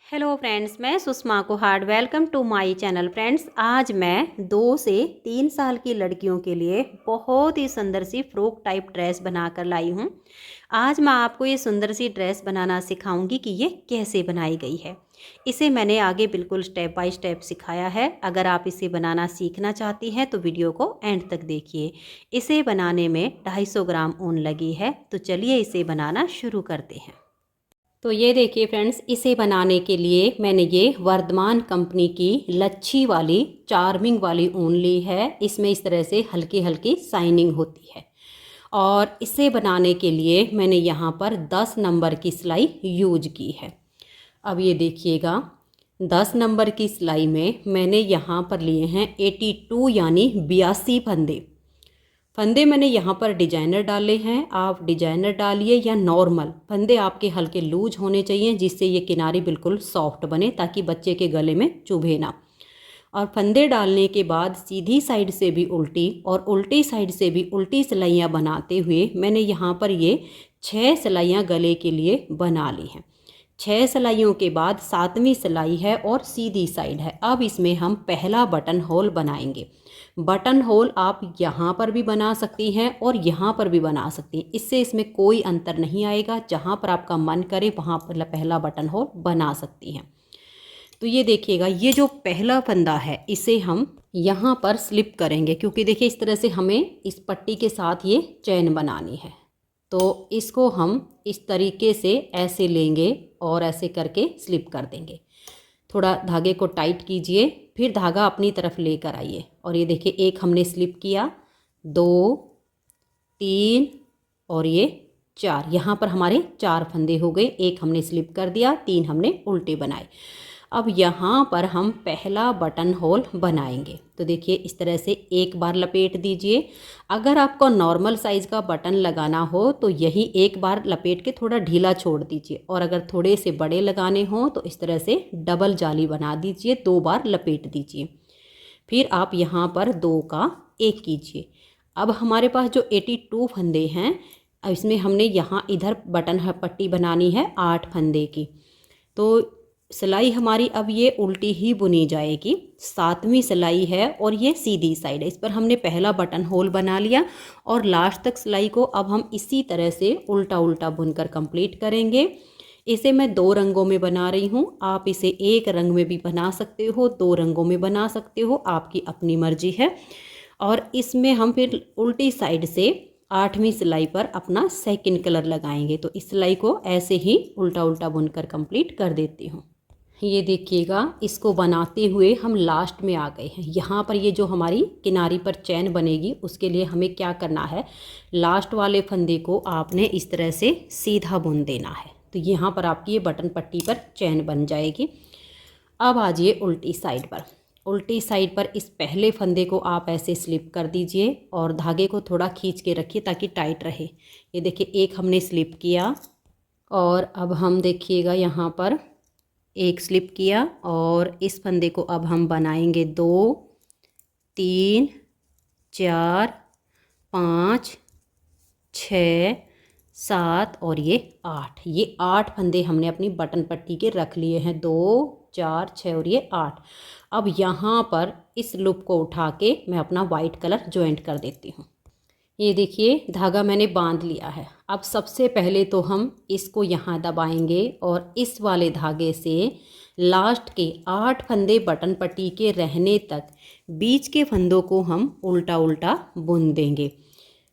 Hello friends, मैं Sushma Kuhad. Welcome to my channel. Friends, आज मैं 2 से 3 साल की लड़कियों के लिए बहुत ही सुंदर सी फ्रॉक टाइप ड्रेस बनाकर लाई हूँ। आज मैं आपको ये सुंदर सी ड्रेस बनाना सिखाऊंगी कि ये कैसे बनाई गई है। इसे मैंने आगे बिल्कुल स्टेप बाय स्टेप सिखाया है। अगर आप इसे बनाना सीखना चाहती हैं तो वीडियो को एंड तक देखिए। इसे बनाने में 250 ग्राम ऊन लगी है। तो चलिए इसे बनाना शुरू करते हैं। तो ये देखिए फ्रेंड्स, इसे बनाने के लिए मैंने ये वर्धमान कंपनी की लच्छी वाली चार्मिंग वाली ऊन ली है। इसमें इस तरह से हल्की हल्की शाइनिंग होती है। और इसे बनाने के लिए मैंने यहाँ पर 10 नंबर की सिलाई यूज की है। अब ये देखिएगा, 10 नंबर की सिलाई में मैंने यहाँ पर लिए हैं 82 यानी 82 फंदे। फंदे मैंने यहाँ पर डिजाइनर डाले हैं। आप डिजाइनर डालिए या नॉर्मल फंदे, आपके हल्के लूज होने चाहिए जिससे ये किनारी बिल्कुल सॉफ्ट बने, ताकि बच्चे के गले में चुभे ना। और फंदे डालने के बाद सीधी साइड से भी उल्टी और उल्टी साइड से भी उल्टी सिलाइयाँ बनाते हुए मैंने यहाँ पर ये 6 सिलाइयाँ गले के लिए बना ली हैं। 6 सिलाइयों के बाद 7वीं सिलाई है और सीधी साइड है। अब इसमें हम पहला बटन होल बनाएंगे। बटन होल आप यहाँ पर भी बना सकती हैं और यहाँ पर भी बना सकती हैं। इससे इसमें कोई अंतर नहीं आएगा। जहाँ पर आपका मन करे वहाँ पर पहला बटन होल बना सकती हैं। तो ये देखिएगा, ये जो पहला फंदा है इसे हम यहाँ पर स्लिप करेंगे, क्योंकि देखिए इस तरह से हमें इस पट्टी के साथ ये चैन बनानी है। तो इसको हम इस तरीके से ऐसे लेंगे और ऐसे करके स्लिप कर देंगे। थोड़ा धागे को टाइट कीजिए, फिर धागा अपनी तरफ लेकर आइए। और ये देखिए, एक हमने स्लिप किया, 2, 3 और ये 4। यहाँ पर हमारे 4 फंदे हो गए। एक हमने स्लिप कर दिया, 3 हमने उल्टे बनाए। अब यहाँ पर हम पहला बटन होल बनाएंगे। तो देखिए इस तरह से एक बार लपेट दीजिए। अगर आपको नॉर्मल साइज़ का बटन लगाना हो तो यही एक बार लपेट के थोड़ा ढीला छोड़ दीजिए, और अगर थोड़े से बड़े लगाने हो तो इस तरह से डबल जाली बना दीजिए, 2 बार लपेट दीजिए। फिर आप यहाँ पर 2 का 1 कीजिए। अब हमारे पास जो 82 फंदे हैं, इसमें हमने यहाँ इधर बटन पट्टी बनानी है 8 फंदे की। तो सिलाई हमारी अब ये उल्टी ही बुनी जाएगी। 7वीं सिलाई है और ये सीधी साइड है। इस पर हमने पहला बटन होल बना लिया और लास्ट तक सिलाई को अब हम इसी तरह से उल्टा उल्टा बुनकर कंप्लीट करेंगे। इसे मैं 2 रंगों में बना रही हूँ। आप इसे एक रंग में भी बना सकते हो, 2 रंगों में बना सकते हो, आपकी अपनी मर्जी है। और इसमें हम फिर उल्टी साइड से 8वीं सिलाई पर अपना सेकंड कलर लगाएंगे। तो इस सिलाई को ऐसे ही उल्टा उल्टा बुनकर कंप्लीट कर देती हूँ। ये देखिएगा, इसको बनाते हुए हम लास्ट में आ गए हैं। यहाँ पर ये जो हमारी किनारी पर चैन बनेगी, उसके लिए हमें क्या करना है, लास्ट वाले फंदे को आपने इस तरह से सीधा बुन देना है। तो यहाँ पर आपकी ये बटन पट्टी पर चैन बन जाएगी। अब आ जाइए उल्टी साइड पर। उल्टी साइड पर इस पहले फंदे को आप ऐसे स्लिप कर दीजिए और धागे को थोड़ा खींच के रखिए ताकि टाइट रहे। ये देखिए, एक हमने स्लिप किया और अब हम देखिएगा यहाँ पर एक स्लिप किया और इस फंदे को अब हम बनाएंगे 2, 3, 4, 5, 6, 7 और ये 8। ये 8 फंदे हमने अपनी बटन पट्टी के रख लिए हैं। 2, 4, 6 और ये 8। अब यहाँ पर इस लूप को उठा के मैं अपना वाइट कलर ज्वाइंट कर देती हूँ। ये देखिए, धागा मैंने बांध लिया है। अब सबसे पहले तो हम इसको यहाँ दबाएंगे और इस वाले धागे से लास्ट के 8 फंदे बटन पट्टी के रहने तक बीच के फंदों को हम उल्टा उल्टा बुन देंगे,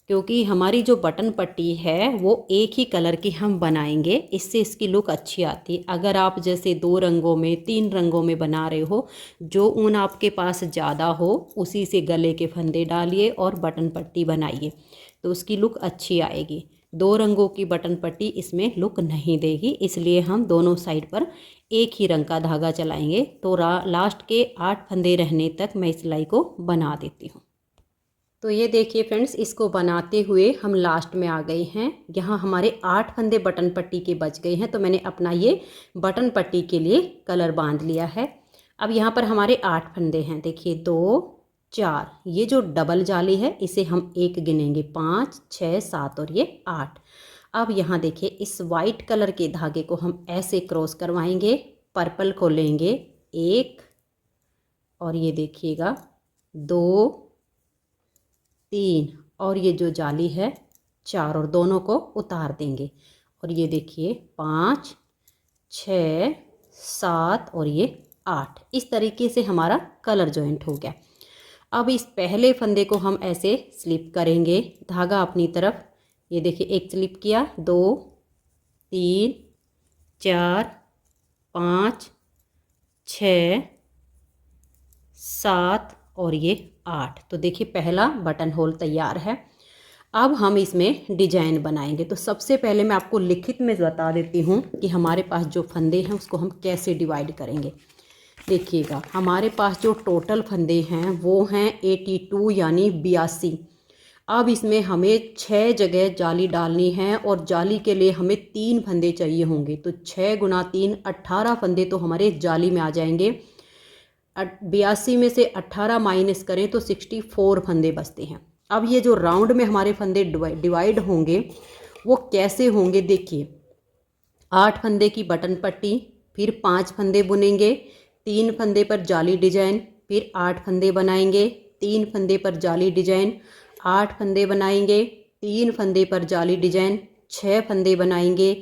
क्योंकि हमारी जो बटन पट्टी है वो एक ही कलर की हम बनाएंगे। इससे इसकी लुक अच्छी आती है। अगर आप जैसे 2 रंगों में 3 रंगों में बना रहे हो, जो ऊन आपके पास ज़्यादा हो उसी से गले के फंदे डालिए और बटन पट्टी बनाइए, तो उसकी लुक अच्छी आएगी। 2 रंगों की बटन पट्टी इसमें लुक नहीं देगी, इसलिए हम दोनों साइड पर एक ही रंग का धागा चलाएंगे। तो लास्ट के 8 फंदे रहने तक मैं इस सिलाई को बना देती हूँ। तो ये देखिए फ्रेंड्स, इसको बनाते हुए हम लास्ट में आ गए हैं। यहाँ हमारे 8 फंदे बटन पट्टी के बच गए हैं। तो मैंने अपना ये बटन पट्टी के लिए कलर बांध लिया है। अब यहाँ पर हमारे 8 फंदे हैं। देखिए 2, 4, ये जो डबल जाली है इसे हम 1 गिनेंगे, 5, 6, 7 और ये 8। अब यहाँ देखिए, इस वाइट कलर के धागे को हम ऐसे क्रॉस करवाएंगे पर्पल को लेंगे 1 और ये देखिएगा 2 3 और ये जो जाली है 4 और दोनों को उतार देंगे और ये देखिए 5 6 7 और ये 8। इस तरीके से हमारा कलर जॉइंट हो गया। अब इस पहले फंदे को हम ऐसे स्लिप करेंगे, धागा अपनी तरफ, ये देखिए एक स्लिप किया, 2 3 4 5 6 7 और ये 8। तो देखिए पहला बटन होल तैयार है। अब हम इसमें डिजाइन बनाएंगे। तो सबसे पहले मैं आपको लिखित में बता देती हूँ कि हमारे पास जो फंदे हैं उसको हम कैसे डिवाइड करेंगे। देखिएगा हमारे पास जो टोटल फंदे हैं वो हैं 82 यानी 82। अब इसमें हमें 6 जगह जाली डालनी है और जाली के लिए हमें 3 फंदे चाहिए होंगे। तो 6 गुना 3 18 फंदे तो हमारे जाली में आ जाएंगे। 82 में से 18 माइनस करें तो 64 फंदे बचते हैं। अब ये जो राउंड में हमारे फंदे डिवाइड होंगे वो कैसे होंगे, देखिए 8 फंदे की बटन पट्टी, फिर 5 फंदे बुनेंगे, 3 फंदे पर जाली डिजाइन, फिर 8 फंदे बनाएंगे, 3 फंदे पर जाली डिजाइन, 8 फंदे बनाएंगे, 3 फंदे पर जाली डिजाइन, 6 फंदे बनाएंगे,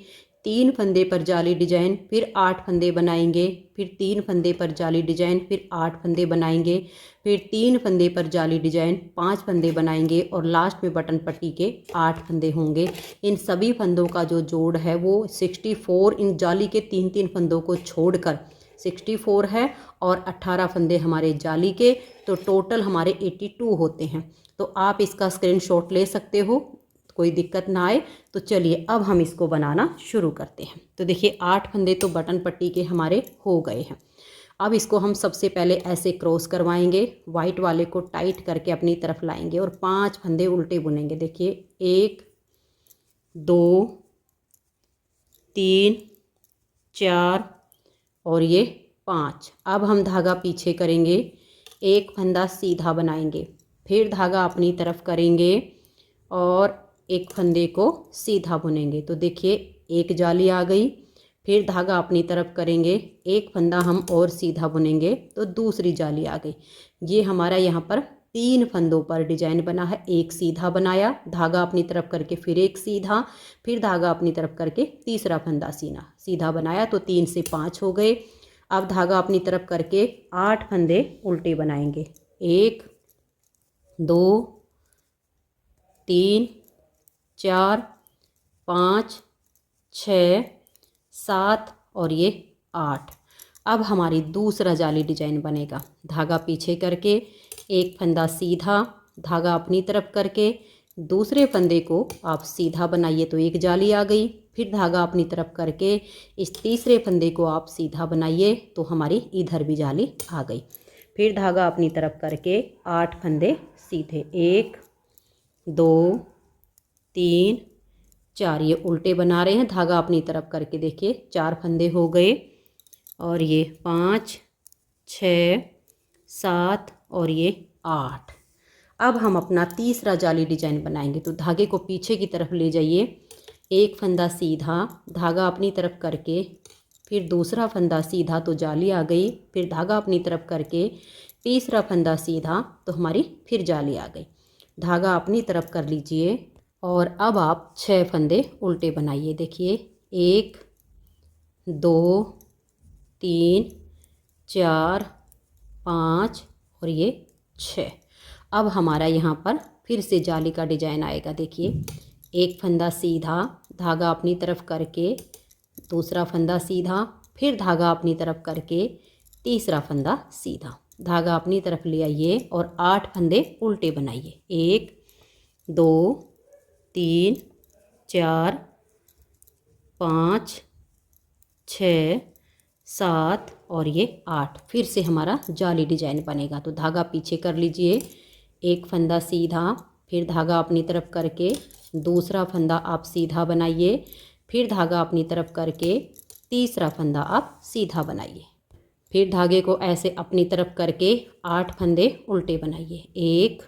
3 फंदे पर जाली डिजाइन, फिर 8 फंदे बनाएंगे, फिर 3 फंदे पर जाली डिजाइन, फिर 8 फंदे बनाएंगे, फिर 3 फंदे पर जाली डिजाइन, 5 फंदे बनाएंगे और लास्ट में बटन पट्टी के 8 फंदे होंगे। इन सभी फंदों का जो जोड़ है वो 64, इन जाली के 3-3 फंदों को छोड़कर 64 है और 18 फंदे हमारे जाली के, तो टोटल हमारे 82 होते हैं। तो आप इसका स्क्रीनशॉट ले सकते हो, कोई दिक्कत ना आए। तो चलिए अब हम इसको बनाना शुरू करते हैं। तो देखिए 8 फंदे तो बटन पट्टी के हमारे हो गए हैं। अब इसको हम सबसे पहले ऐसे क्रॉस करवाएंगे, वाइट वाले को टाइट करके अपनी तरफ लाएंगे और 5 फंदे उल्टे बुनेंगे। देखिए 1 2 3 4 और ये 5। अब हम धागा पीछे करेंगे, एक फंदा सीधा बनाएंगे, फिर धागा अपनी तरफ करेंगे और एक फंदे को सीधा बुनेंगे। तो देखिए एक जाली आ गई, फिर धागा अपनी तरफ करेंगे, एक फंदा हम और सीधा बुनेंगे तो दूसरी जाली आ गई। ये हमारा यहाँ पर 3 फंदों पर डिजाइन बना है। एक सीधा बनाया, धागा अपनी तरफ करके फिर एक सीधा, फिर धागा अपनी तरफ करके तीसरा फंदा सीधा बनाया, तो 3 से 5 हो गए। अब धागा अपनी तरफ करके 8 फंदे उल्टे बनाएंगे, 1 2 3 4 5 6 7 और ये 8। अब हमारी दूसरा जाली डिजाइन बनेगा, धागा पीछे करके एक फंदा सीधा, धागा अपनी तरफ करके दूसरे फंदे को आप सीधा बनाइए तो एक जाली आ गई, फिर धागा अपनी तरफ करके इस तीसरे फंदे को आप सीधा बनाइए तो हमारी इधर भी जाली आ गई। फिर धागा अपनी तरफ करके 8 फंदे सीधे, 1 2 3 4, ये उल्टे बना रहे हैं, धागा अपनी तरफ करके देखिए 4 फंदे हो गए और ये 5 6 7 और ये 8। अब हम अपना तीसरा जाली डिजाइन बनाएंगे। तो धागे को पीछे की तरफ ले जाइए, एक फंदा सीधा, धागा अपनी तरफ करके फिर दूसरा फंदा सीधा तो जाली आ गई, फिर धागा अपनी तरफ करके तीसरा फंदा सीधा तो हमारी फिर जाली आ गई। धागा अपनी तरफ कर लीजिए और अब आप 6 फंदे उल्टे बनाइए। देखिए 1 2 3 4 5 और ये 6। अब हमारा यहाँ पर फिर से जाली का डिजाइन आएगा। देखिए एक फंदा सीधा, धागा अपनी तरफ करके दूसरा फंदा सीधा, फिर धागा अपनी तरफ करके तीसरा फंदा सीधा, धागा अपनी तरफ ले आइए और 8 फंदे उल्टे बनाइए, 1 2 3 4 5 6 7 और ये 8। फिर से हमारा जाली डिजाइन बनेगा। तो धागा पीछे कर लीजिए, एक फंदा सीधा, फिर धागा अपनी तरफ करके दूसरा फंदा आप सीधा बनाइए, फिर धागा अपनी तरफ करके तीसरा फंदा आप सीधा बनाइए, फिर धागे को ऐसे अपनी तरफ करके 8 फंदे उल्टे बनाइए, 1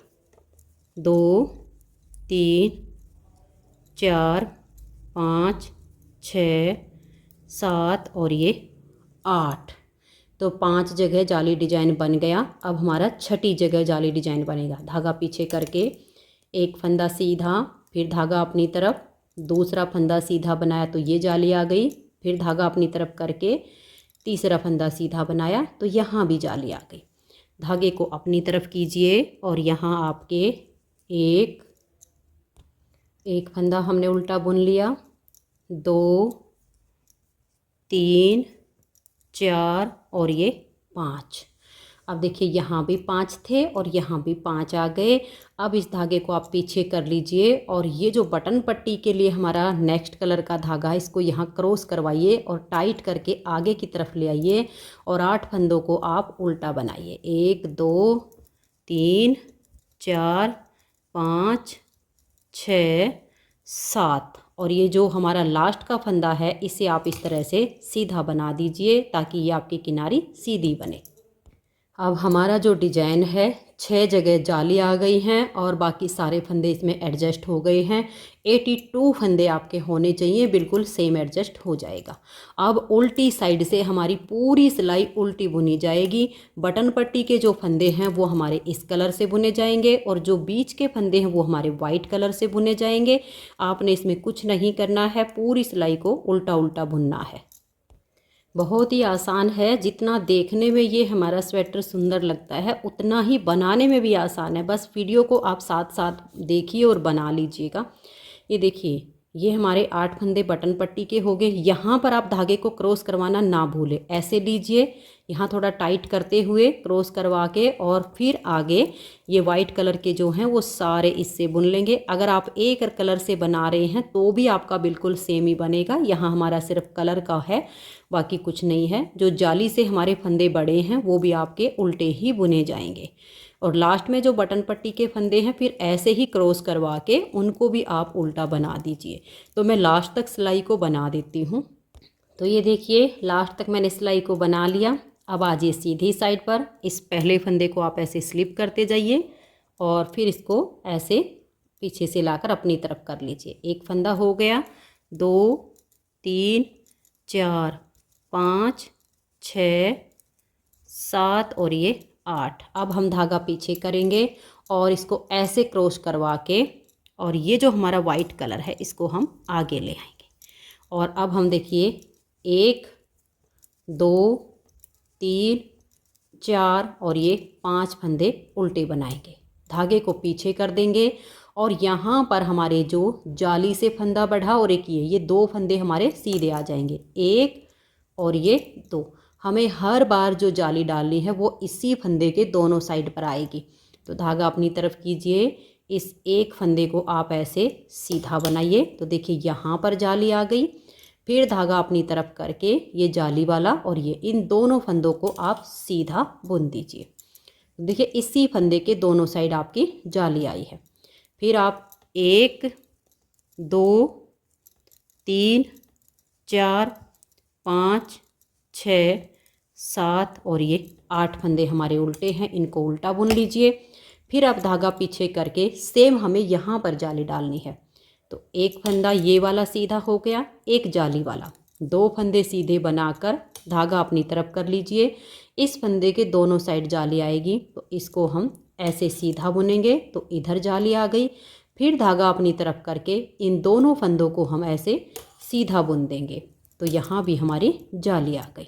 2 3 4 5 6 7 और ये 8। तो 5 जगह जाली डिजाइन बन गया। अब हमारा छठी जगह जाली डिजाइन बनेगा। धागा पीछे करके एक फंदा सीधा, फिर धागा अपनी तरफ, दूसरा फंदा सीधा बनाया तो ये जाली आ गई। फिर धागा अपनी तरफ करके तीसरा फंदा सीधा बनाया तो यहाँ भी जाली आ गई। धागे को अपनी तरफ कीजिए और यहाँ आपके एक फंदा हमने उल्टा बुन लिया, 2, 3, 4 और ये 5। अब देखिए यहाँ भी 5 थे और यहाँ भी 5 आ गए। अब इस धागे को आप पीछे कर लीजिए और ये जो बटन पट्टी के लिए हमारा नेक्स्ट कलर का धागा है, इसको यहाँ क्रॉस करवाइए और टाइट करके आगे की तरफ ले आइए और 8 फंदों को आप उल्टा बनाइए। 1, 2, 3, 4, 5, 6, 7 और ये जो हमारा लास्ट का फंदा है इसे आप इस तरह से सीधा बना दीजिए ताकि ये आपकी किनारी सीधी बने। अब हमारा जो डिजाइन है 6 जगह जाली आ गई हैं और बाकी सारे फंदे इसमें एडजस्ट हो गए हैं। 82 फंदे आपके होने चाहिए, बिल्कुल सेम एडजस्ट हो जाएगा। अब उल्टी साइड से हमारी पूरी सिलाई उल्टी बुनी जाएगी। बटन पट्टी के जो फंदे हैं वो हमारे इस कलर से बुने जाएंगे और जो बीच के फंदे हैं वो हमारे वाइट कलर से बुने जाएंगे। आपने इसमें कुछ नहीं करना है, पूरी सिलाई को उल्टा उल्टा बुनना है। बहुत ही आसान है। जितना देखने में ये हमारा स्वेटर सुंदर लगता है उतना ही बनाने में भी आसान है। बस वीडियो को आप साथ साथ देखिए और बना लीजिएगा। ये देखिए ये हमारे 8 फंदे बटन पट्टी के हो गए। यहाँ पर आप धागे को क्रॉस करवाना ना भूलें। ऐसे लीजिए, यहाँ थोड़ा टाइट करते हुए क्रॉस करवा के और फिर आगे ये वाइट कलर के जो हैं वो सारे इससे बुन लेंगे। अगर आप एक कलर से बना रहे हैं तो भी आपका बिल्कुल सेम ही बनेगा। यहाँ हमारा सिर्फ कलर का है, बाकी कुछ नहीं है। जो जाली से हमारे फंदे बड़े हैं वो भी आपके उल्टे ही बुने जाएंगे और लास्ट में जो बटन पट्टी के फंदे हैं फिर ऐसे ही क्रॉस करवा के उनको भी आप उल्टा बना दीजिए। तो मैं लास्ट तक सिलाई को बना देती हूँ। तो ये देखिए लास्ट तक मैंने सिलाई को बना लिया। अब आ जाइए सीधी साइड पर। इस पहले फंदे को आप ऐसे स्लिप करते जाइए और फिर इसको ऐसे पीछे से लाकर अपनी तरफ कर लीजिए। एक फंदा हो गया, 2, 3, 4, 5, 6, 7 और ये 8। अब हम धागा पीछे करेंगे और इसको ऐसे क्रॉस करवा के और ये जो हमारा वाइट कलर है इसको हम आगे ले आएंगे। और अब हम देखिए 1, 2, 3, 4 और ये 5 फंदे उल्टे बनाएंगे। धागे को पीछे कर देंगे और यहाँ पर हमारे जो जाली से फंदा बढ़ा और एक ये 2 फंदे हमारे सीधे आ जाएंगे। 1 और ये 2। हमें हर बार जो जाली डालनी है वो इसी फंदे के दोनों साइड पर आएगी। तो धागा अपनी तरफ कीजिए, इस एक फंदे को आप ऐसे सीधा बनाइए। तो देखिए यहाँ पर जाली आ गई। फिर धागा अपनी तरफ करके ये जाली वाला और ये इन दोनों फंदों को आप सीधा बुन दीजिए। देखिए इसी फंदे के दोनों साइड आपकी जाली आई है। फिर आप 1, 2, 3, 4, 5, 6, 7 और ये 8 फंदे हमारे उल्टे हैं, इनको उल्टा बुन लीजिए। फिर आप धागा पीछे करके सेम हमें यहाँ पर जाली डालनी है। तो एक फंदा ये वाला सीधा हो गया, एक जाली वाला, 2 फंदे सीधे बनाकर धागा अपनी तरफ कर लीजिए। इस फंदे के दोनों साइड जाली आएगी तो इसको हम ऐसे सीधा बुनेंगे तो इधर जाली आ गई। फिर धागा अपनी तरफ करके इन दोनों फंदों को हम ऐसे सीधा बुन देंगे तो यहाँ भी हमारी जाली आ गई।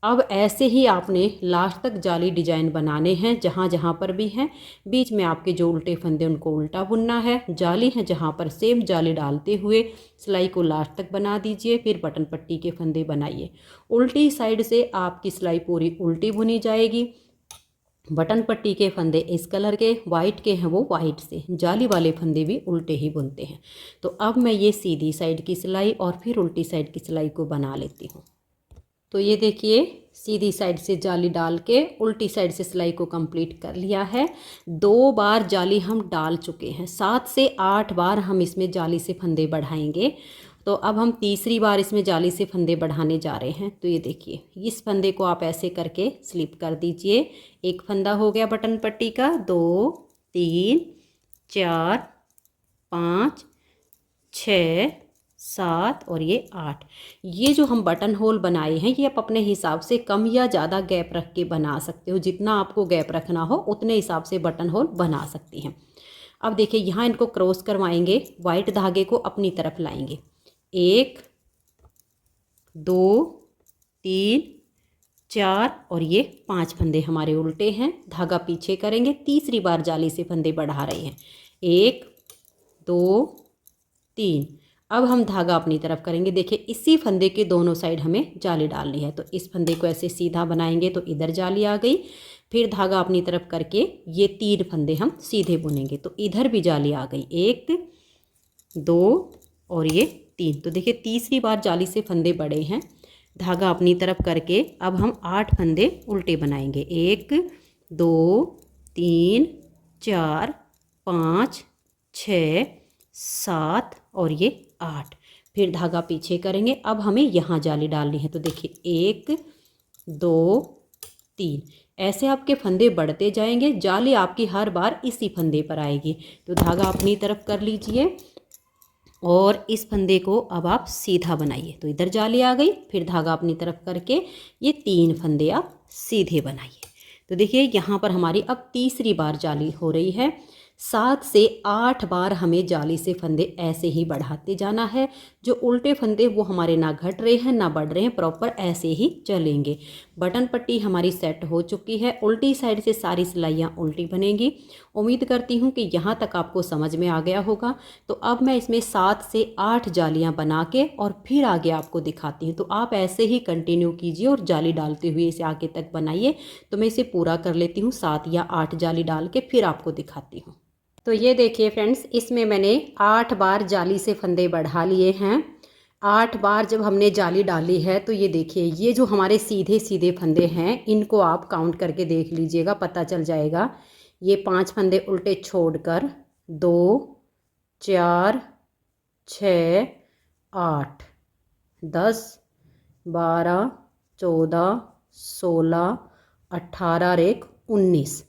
अब ऐसे ही आपने लास्ट तक जाली डिजाइन बनाने हैं जहाँ जहाँ पर भी हैं। बीच में आपके जो उल्टे फंदे उनको उल्टा बुनना है। जाली है जहाँ पर सेम जाली डालते हुए सिलाई को लास्ट तक बना दीजिए। फिर बटन पट्टी के फंदे बनाइए। उल्टी साइड से आपकी सिलाई पूरी उल्टी बुनी जाएगी। बटन पट्टी के फंदे इस कलर के, वाइट के हैं वो वाइट से, जाली वाले फंदे भी उल्टे ही बुनते हैं। तो अब मैं ये सीधी साइड की सिलाई और फिर उल्टी साइड की सिलाई को बना लेती हूँ। तो ये देखिए सीधी साइड से जाली डाल के उल्टी साइड से सिलाई को कंप्लीट कर लिया है। 2 बार जाली हम डाल चुके हैं, 7 से 8 बार हम इसमें जाली से फंदे बढ़ाएंगे। तो अब हम तीसरी बार इसमें जाली से फंदे बढ़ाने जा रहे हैं। तो ये देखिए इस फंदे को आप ऐसे करके स्लिप कर दीजिए। एक फंदा हो गया बटन पट्टी का, 2, 3, 4, 5, 6, 7 और ये 8। ये जो हम बटन होल बनाए हैं ये आप अपने हिसाब से कम या ज़्यादा गैप रख के बना सकते हो। जितना आपको गैप रखना हो उतने हिसाब से बटन होल बना सकती हैं। अब देखिए यहाँ इनको क्रॉस करवाएंगे, वाइट धागे को अपनी तरफ लाएंगे। 1 2 3 4 और ये 5 फंदे हमारे उल्टे हैं। धागा पीछे करेंगे, तीसरी बार जाली से फंदे बढ़ा रहे हैं। 1 2 3। अब हम धागा अपनी तरफ करेंगे। देखिए इसी फंदे के दोनों साइड हमें जाली डालनी है। तो इस फंदे को ऐसे सीधा बनाएंगे तो इधर जाली आ गई। फिर धागा अपनी तरफ करके ये 3 फंदे हम सीधे बुनेंगे तो इधर भी जाली आ गई। 1 2 और ये 3। तो देखिए तीसरी बार जाली से फंदे बड़े हैं। धागा अपनी तरफ करके अब हम 8 फंदे उल्टे बनाएंगे। 1 2 3 4 5 6 7 और ये 8। फिर धागा पीछे करेंगे। अब हमें यहाँ जाली डालनी है। तो देखिए 1 2 3। ऐसे आपके फंदे बढ़ते जाएंगे, जाली आपकी हर बार इसी फंदे पर आएगी। तो धागा अपनी तरफ कर लीजिए और इस फंदे को अब आप सीधा बनाइए। तो इधर जाली आ गई। फिर धागा अपनी तरफ करके ये 3 फंदे आप सीधे बनाइए। तो देखिए यहाँ पर हमारी अब तीसरी बार जाली हो रही है। 7 से 8 बार हमें जाली से फंदे ऐसे ही बढ़ाते जाना है। जो उल्टे फंदे वो हमारे ना घट रहे हैं ना बढ़ रहे हैं, प्रॉपर ऐसे ही चलेंगे। बटन पट्टी हमारी सेट हो चुकी है। उल्टी साइड से सारी सिलाइयाँ उल्टी बनेंगी। उम्मीद करती हूँ कि यहाँ तक आपको समझ में आ गया होगा। तो अब मैं इसमें 7 से 8 जालियाँ बना के और फिर आगे आपको दिखाती हूँ। तो आप ऐसे ही कंटिन्यू कीजिए और जाली डालते हुए इसे आगे तक बनाइए। तो मैं इसे पूरा कर लेती हूँ, 7 या 8 जाली डाल के फिर आपको दिखाती हूँ। तो ये देखिए फ्रेंड्स, इसमें मैंने 8 बार जाली से फंदे बढ़ा लिए हैं। 8 बार जब हमने जाली डाली है तो ये देखिए ये जो हमारे सीधे सीधे फंदे हैं इनको आप काउंट करके देख लीजिएगा, पता चल जाएगा। ये 5 फंदे उल्टे छोड़कर 2 4 6 8 10 12 14 16 18 और 1 19।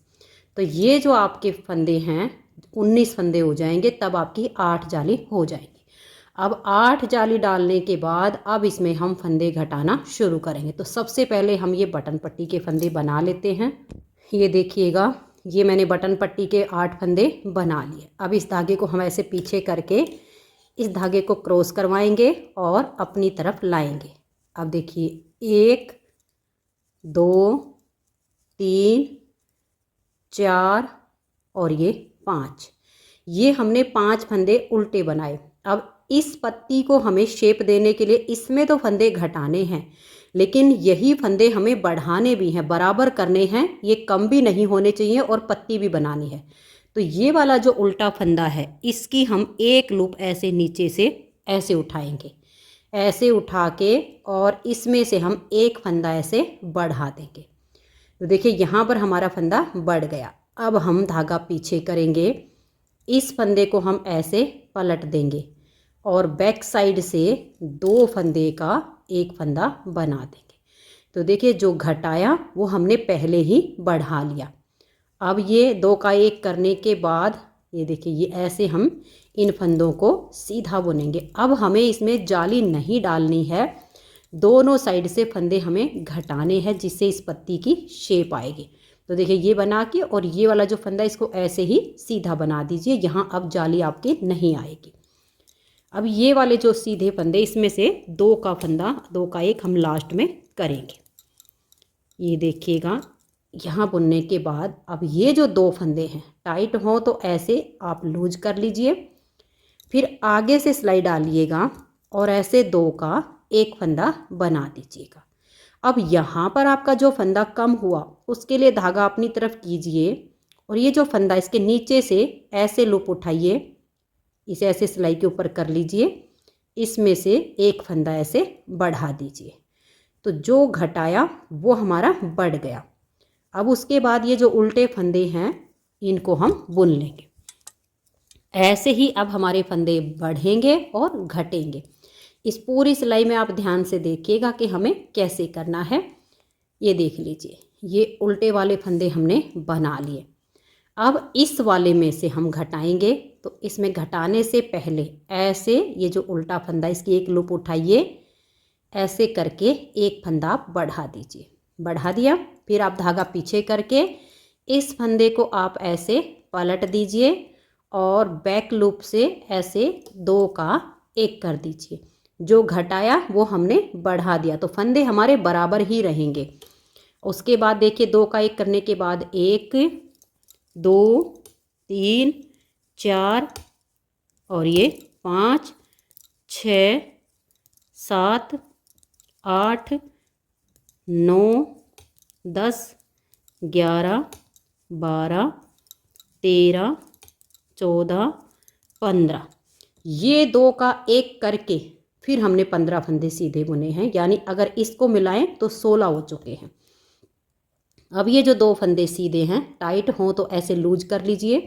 तो ये जो आपके फंदे हैं 19 फंदे हो जाएंगे, तब आपकी 8 जाली हो जाएंगी। अब 8 जाली डालने के बाद अब इसमें हम फंदे घटाना शुरू करेंगे। तो सबसे पहले हम ये बटन पट्टी के फंदे बना लेते हैं। ये देखिएगा, ये मैंने बटन पट्टी के 8 फंदे बना लिए। अब इस धागे को हम ऐसे पीछे करके इस धागे को क्रॉस करवाएंगे और अपनी तरफ लाएंगे। अब देखिए 1 2 3 4 और ये 5। ये हमने 5 फंदे उल्टे बनाए। अब इस पत्ती को हमें शेप देने के लिए इसमें तो फंदे घटाने हैं, लेकिन यही फंदे हमें बढ़ाने भी हैं, बराबर करने हैं। ये कम भी नहीं होने चाहिए और पत्ती भी बनानी है। तो ये वाला जो उल्टा फंदा है इसकी हम एक लूप ऐसे नीचे से ऐसे उठाएंगे, ऐसे उठा के और इसमें से हम एक फंदा ऐसे बढ़ा देंगे। तो देखिए यहाँ पर हमारा फंदा बढ़ गया। अब हम धागा पीछे करेंगे, इस फंदे को हम ऐसे पलट देंगे और बैक साइड से 2 फंदे का एक फंदा बना देंगे। तो देखिए जो घटाया वो हमने पहले ही बढ़ा लिया। अब ये 2 का 1 करने के बाद ये देखिए ये ऐसे हम इन फंदों को सीधा बुनेंगे। अब हमें इसमें जाली नहीं डालनी है, दोनों साइड से फंदे हमें घटाने हैं जिससे इस पत्ती की शेप आएगी। तो देखिए ये बना के और ये वाला जो फंदा इसको ऐसे ही सीधा बना दीजिए। यहाँ अब जाली आपकी नहीं आएगी। अब ये वाले जो सीधे फंदे इसमें से 2 का फंदा 2 का 1 हम लास्ट में करेंगे। ये देखिएगा यहाँ बुनने के बाद अब ये जो 2 फंदे हैं टाइट हो तो ऐसे आप लूज कर लीजिए। फिर आगे से सिलाई डालिएगा और ऐसे 2 का 1 फंदा बना दीजिएगा। अब यहाँ पर आपका जो फंदा कम हुआ उसके लिए धागा अपनी तरफ कीजिए और ये जो फंदा इसके नीचे से ऐसे लूप उठाइए, इसे ऐसे सिलाई के ऊपर कर लीजिए, इसमें से 1 फंदा ऐसे बढ़ा दीजिए। तो जो घटाया वो हमारा बढ़ गया। अब उसके बाद ये जो उल्टे फंदे हैं इनको हम बुन लेंगे। ऐसे ही अब हमारे फंदे बढ़ेंगे और घटेंगे। इस पूरी सिलाई में आप ध्यान से देखिएगा कि हमें कैसे करना है। ये देख लीजिए ये उल्टे वाले फंदे हमने बना लिए। अब इस वाले में से हम घटाएंगे, तो इसमें घटाने से पहले ऐसे ये जो उल्टा फंदा इसकी एक लूप उठाइए, ऐसे करके एक फंदा आप बढ़ा दीजिए। बढ़ा दिया, फिर आप धागा पीछे करके इस फंदे को आप ऐसे पलट दीजिए और बैक लूप से ऐसे 2 का 1 कर दीजिए। जो घटाया वो हमने बढ़ा दिया, तो फंदे हमारे बराबर ही रहेंगे। उसके बाद देखिए 2 का 1 करने के बाद 1 2 3 4 और ये 5 6 7 8 9 10 11 12 13 14 15। ये 2 का 1 करके फिर हमने 15 फंदे सीधे बुने हैं, यानी अगर इसको मिलाएं तो 16 हो चुके हैं। अब ये जो 2 फंदे सीधे हैं टाइट हों तो ऐसे लूज कर लीजिए,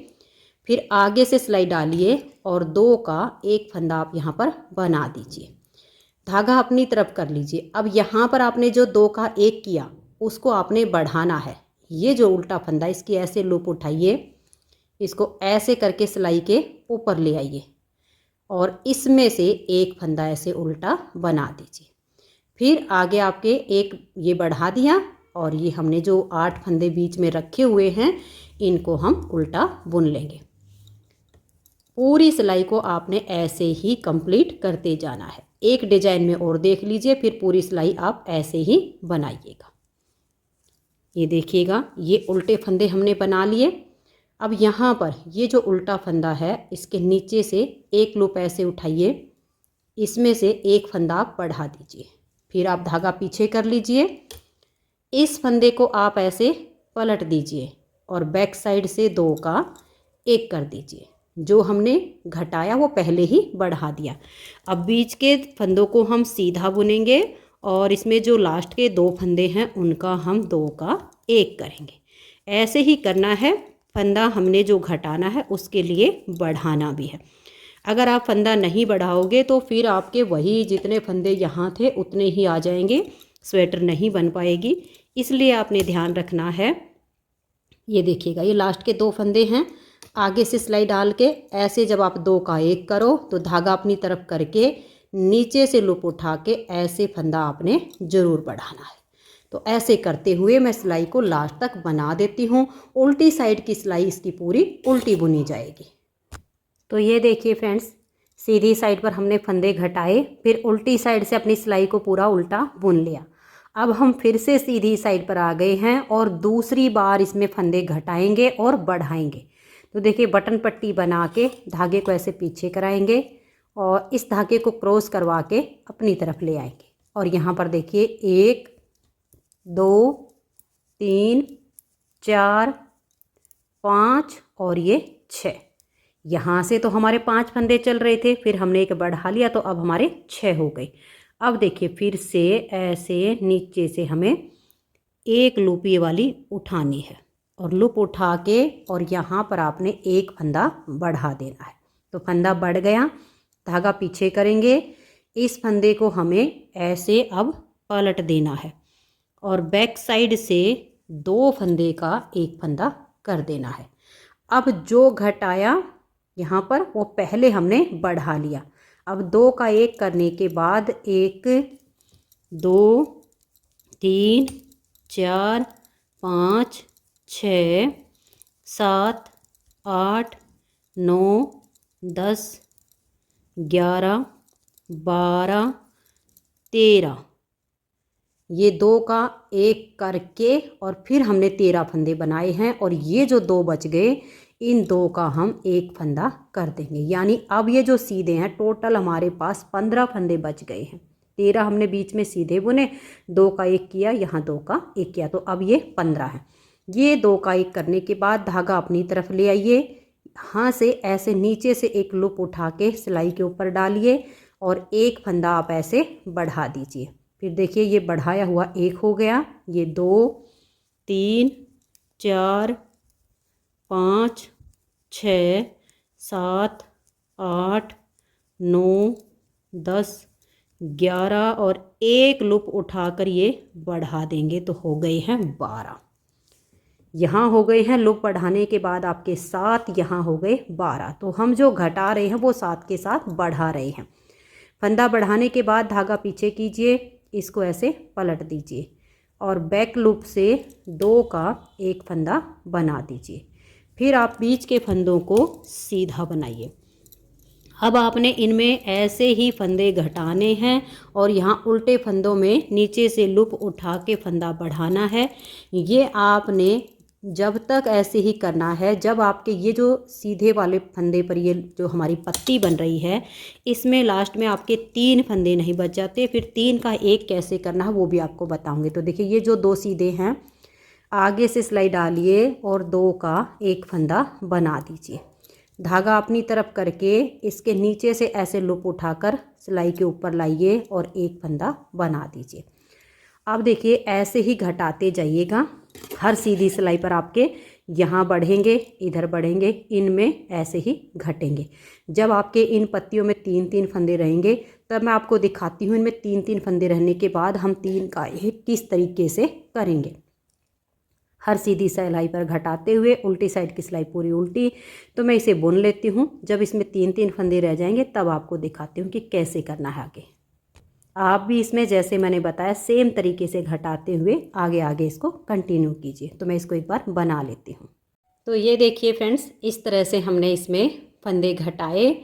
फिर आगे से सिलाई डालिए और 2 का 1 फंदा आप यहाँ पर बना दीजिए। धागा अपनी तरफ कर लीजिए। अब यहाँ पर आपने जो 2 का 1 किया उसको आपने बढ़ाना है। ये जो उल्टा फंदा इसकी ऐसे लूप उठाइए, इसको ऐसे करके सिलाई के ऊपर ले आइए और इसमें से एक फंदा ऐसे उल्टा बना दीजिए। फिर आगे आपके एक ये बढ़ा दिया और ये हमने जो 8 फंदे बीच में रखे हुए हैं इनको हम उल्टा बुन लेंगे। पूरी सिलाई को आपने ऐसे ही कंप्लीट करते जाना है। एक डिजाइन में और देख लीजिए, फिर पूरी सिलाई आप ऐसे ही बनाइएगा। ये देखिएगा, ये उल्टे फंदे हमने बना लिए। अब यहाँ पर ये जो उल्टा फंदा है इसके नीचे से एक लूप ऐसे उठाइए, इसमें से एक फंदा आप बढ़ा दीजिए, फिर आप धागा पीछे कर लीजिए। इस फंदे को आप ऐसे पलट दीजिए और बैक साइड से 2 का 1 कर दीजिए। जो हमने घटाया वो पहले ही बढ़ा दिया। अब बीच के फंदों को हम सीधा बुनेंगे और इसमें जो लास्ट के 2 फंदे हैं उनका हम 2 का 1 करेंगे। ऐसे ही करना है। फंदा हमने जो घटाना है उसके लिए बढ़ाना भी है। अगर आप फंदा नहीं बढ़ाओगे तो फिर आपके वही जितने फंदे यहाँ थे उतने ही आ जाएंगे, स्वेटर नहीं बन पाएगी। इसलिए आपने ध्यान रखना है। ये देखिएगा, ये लास्ट के 2 फंदे हैं। आगे से सिलाई डाल के ऐसे जब आप 2 का 1 करो तो धागा अपनी तरफ करके नीचे से लूप उठा के ऐसे फंदा आपने ज़रूर बढ़ाना है। तो ऐसे करते हुए मैं सिलाई को लास्ट तक बना देती हूँ। उल्टी साइड की सिलाई इसकी पूरी उल्टी बुनी जाएगी। तो ये देखिए फ्रेंड्स, सीधी साइड पर हमने फंदे घटाए, फिर उल्टी साइड से अपनी सिलाई को पूरा उल्टा बुन लिया। अब हम फिर से सीधी साइड पर आ गए हैं और दूसरी बार इसमें फंदे घटाएंगे और बढ़ाएंगे। तो देखिए, बटन पट्टी बना के धागे को ऐसे पीछे कराएंगे और इस धागे को क्रॉस करवा के अपनी तरफ ले आएंगे। और यहाँ पर देखिए 1 2 3 4 5 और ये 6। यहाँ से तो हमारे 5 फंदे चल रहे थे, फिर हमने एक बढ़ा लिया तो अब हमारे 6 हो गए। अब देखिए फिर से ऐसे नीचे से हमें एक लूप ये वाली उठानी है और लूप उठा के और यहाँ पर आपने एक फंदा बढ़ा देना है। तो फंदा बढ़ गया, धागा पीछे करेंगे, इस फंदे को हमें ऐसे अब पलट देना है और बैक साइड से 2 फंदे का 1 फंदा कर देना है। अब जो घटाया यहाँ पर वो पहले हमने बढ़ा लिया। अब 2 का 1 करने के बाद 1 2 3 4 5 6 7 8 9 10 11 12 13, ये 2 का 1 करके और फिर हमने 13 फंदे बनाए हैं और ये जो 2 बच गए इन 2 का हम 1 फंदा कर देंगे। यानी अब ये जो सीधे हैं टोटल हमारे पास 15 फंदे बच गए हैं। 13 हमने बीच में सीधे बुने, 2 का 1 किया, यहाँ 2 का 1 किया, तो अब ये 15 है। ये 2 का 1 करने के बाद धागा अपनी तरफ ले आइए, यहाँ से ऐसे नीचे से एक लूप उठा के सिलाई के ऊपर डालिए और 1 फंदा आप ऐसे बढ़ा दीजिए। फिर देखिए ये बढ़ाया हुआ 1 हो गया, ये 2 3 4 5 6 7 8 9 10 11 और 1 लूप उठाकर ये बढ़ा देंगे तो हो गए हैं 12। यहाँ हो गए हैं लूप बढ़ाने के बाद आपके 7, यहाँ हो गए 12। तो हम जो घटा रहे हैं वो 7 के साथ बढ़ा रहे हैं। फंदा बढ़ाने के बाद धागा पीछे कीजिए, इसको ऐसे पलट दीजिए और बैक लूप से 2 का एक फंदा बना दीजिए। फिर आप बीच के फंदों को सीधा बनाइए। अब आपने इनमें ऐसे ही फंदे घटाने हैं और यहाँ उल्टे फंदों में नीचे से लूप उठा के फंदा बढ़ाना है। ये आपने जब तक ऐसे ही करना है जब आपके ये जो सीधे वाले फंदे पर ये जो हमारी पत्ती बन रही है इसमें लास्ट में आपके 3 फंदे नहीं बच जाते। फिर 3 का एक कैसे करना है वो भी आपको बताऊंगी। तो देखिए ये जो 2 सीधे हैं, आगे से सिलाई डालिए और 2 का एक फंदा बना दीजिए। धागा अपनी तरफ करके इसके नीचे से ऐसे लूप उठाकर सिलाई के ऊपर लाइए और एक फंदा बना दीजिए। अब देखिए ऐसे ही घटाते जाइएगा। हर सीधी सिलाई पर आपके यहाँ बढ़ेंगे, इधर बढ़ेंगे, इनमें ऐसे ही घटेंगे। जब आपके इन पत्तियों में 3-3 फंदे रहेंगे तब मैं आपको दिखाती हूँ इनमें 3-3 फंदे रहने के बाद हम 3 का एक किस तरीके से करेंगे। हर सीधी सिलाई पर घटाते हुए उल्टी साइड की सिलाई पूरी उल्टी। तो मैं इसे बुन लेती हूँ। जब इसमें 3-3 फंदे रह जाएंगे तब आपको दिखाती हूँ कि कैसे करना है आगे। आप भी इसमें जैसे मैंने बताया सेम तरीके से घटाते हुए आगे आगे इसको कंटिन्यू कीजिए। तो मैं इसको एक बार बना लेती हूँ। तो ये देखिए फ्रेंड्स, इस तरह से हमने इसमें फंदे घटाए,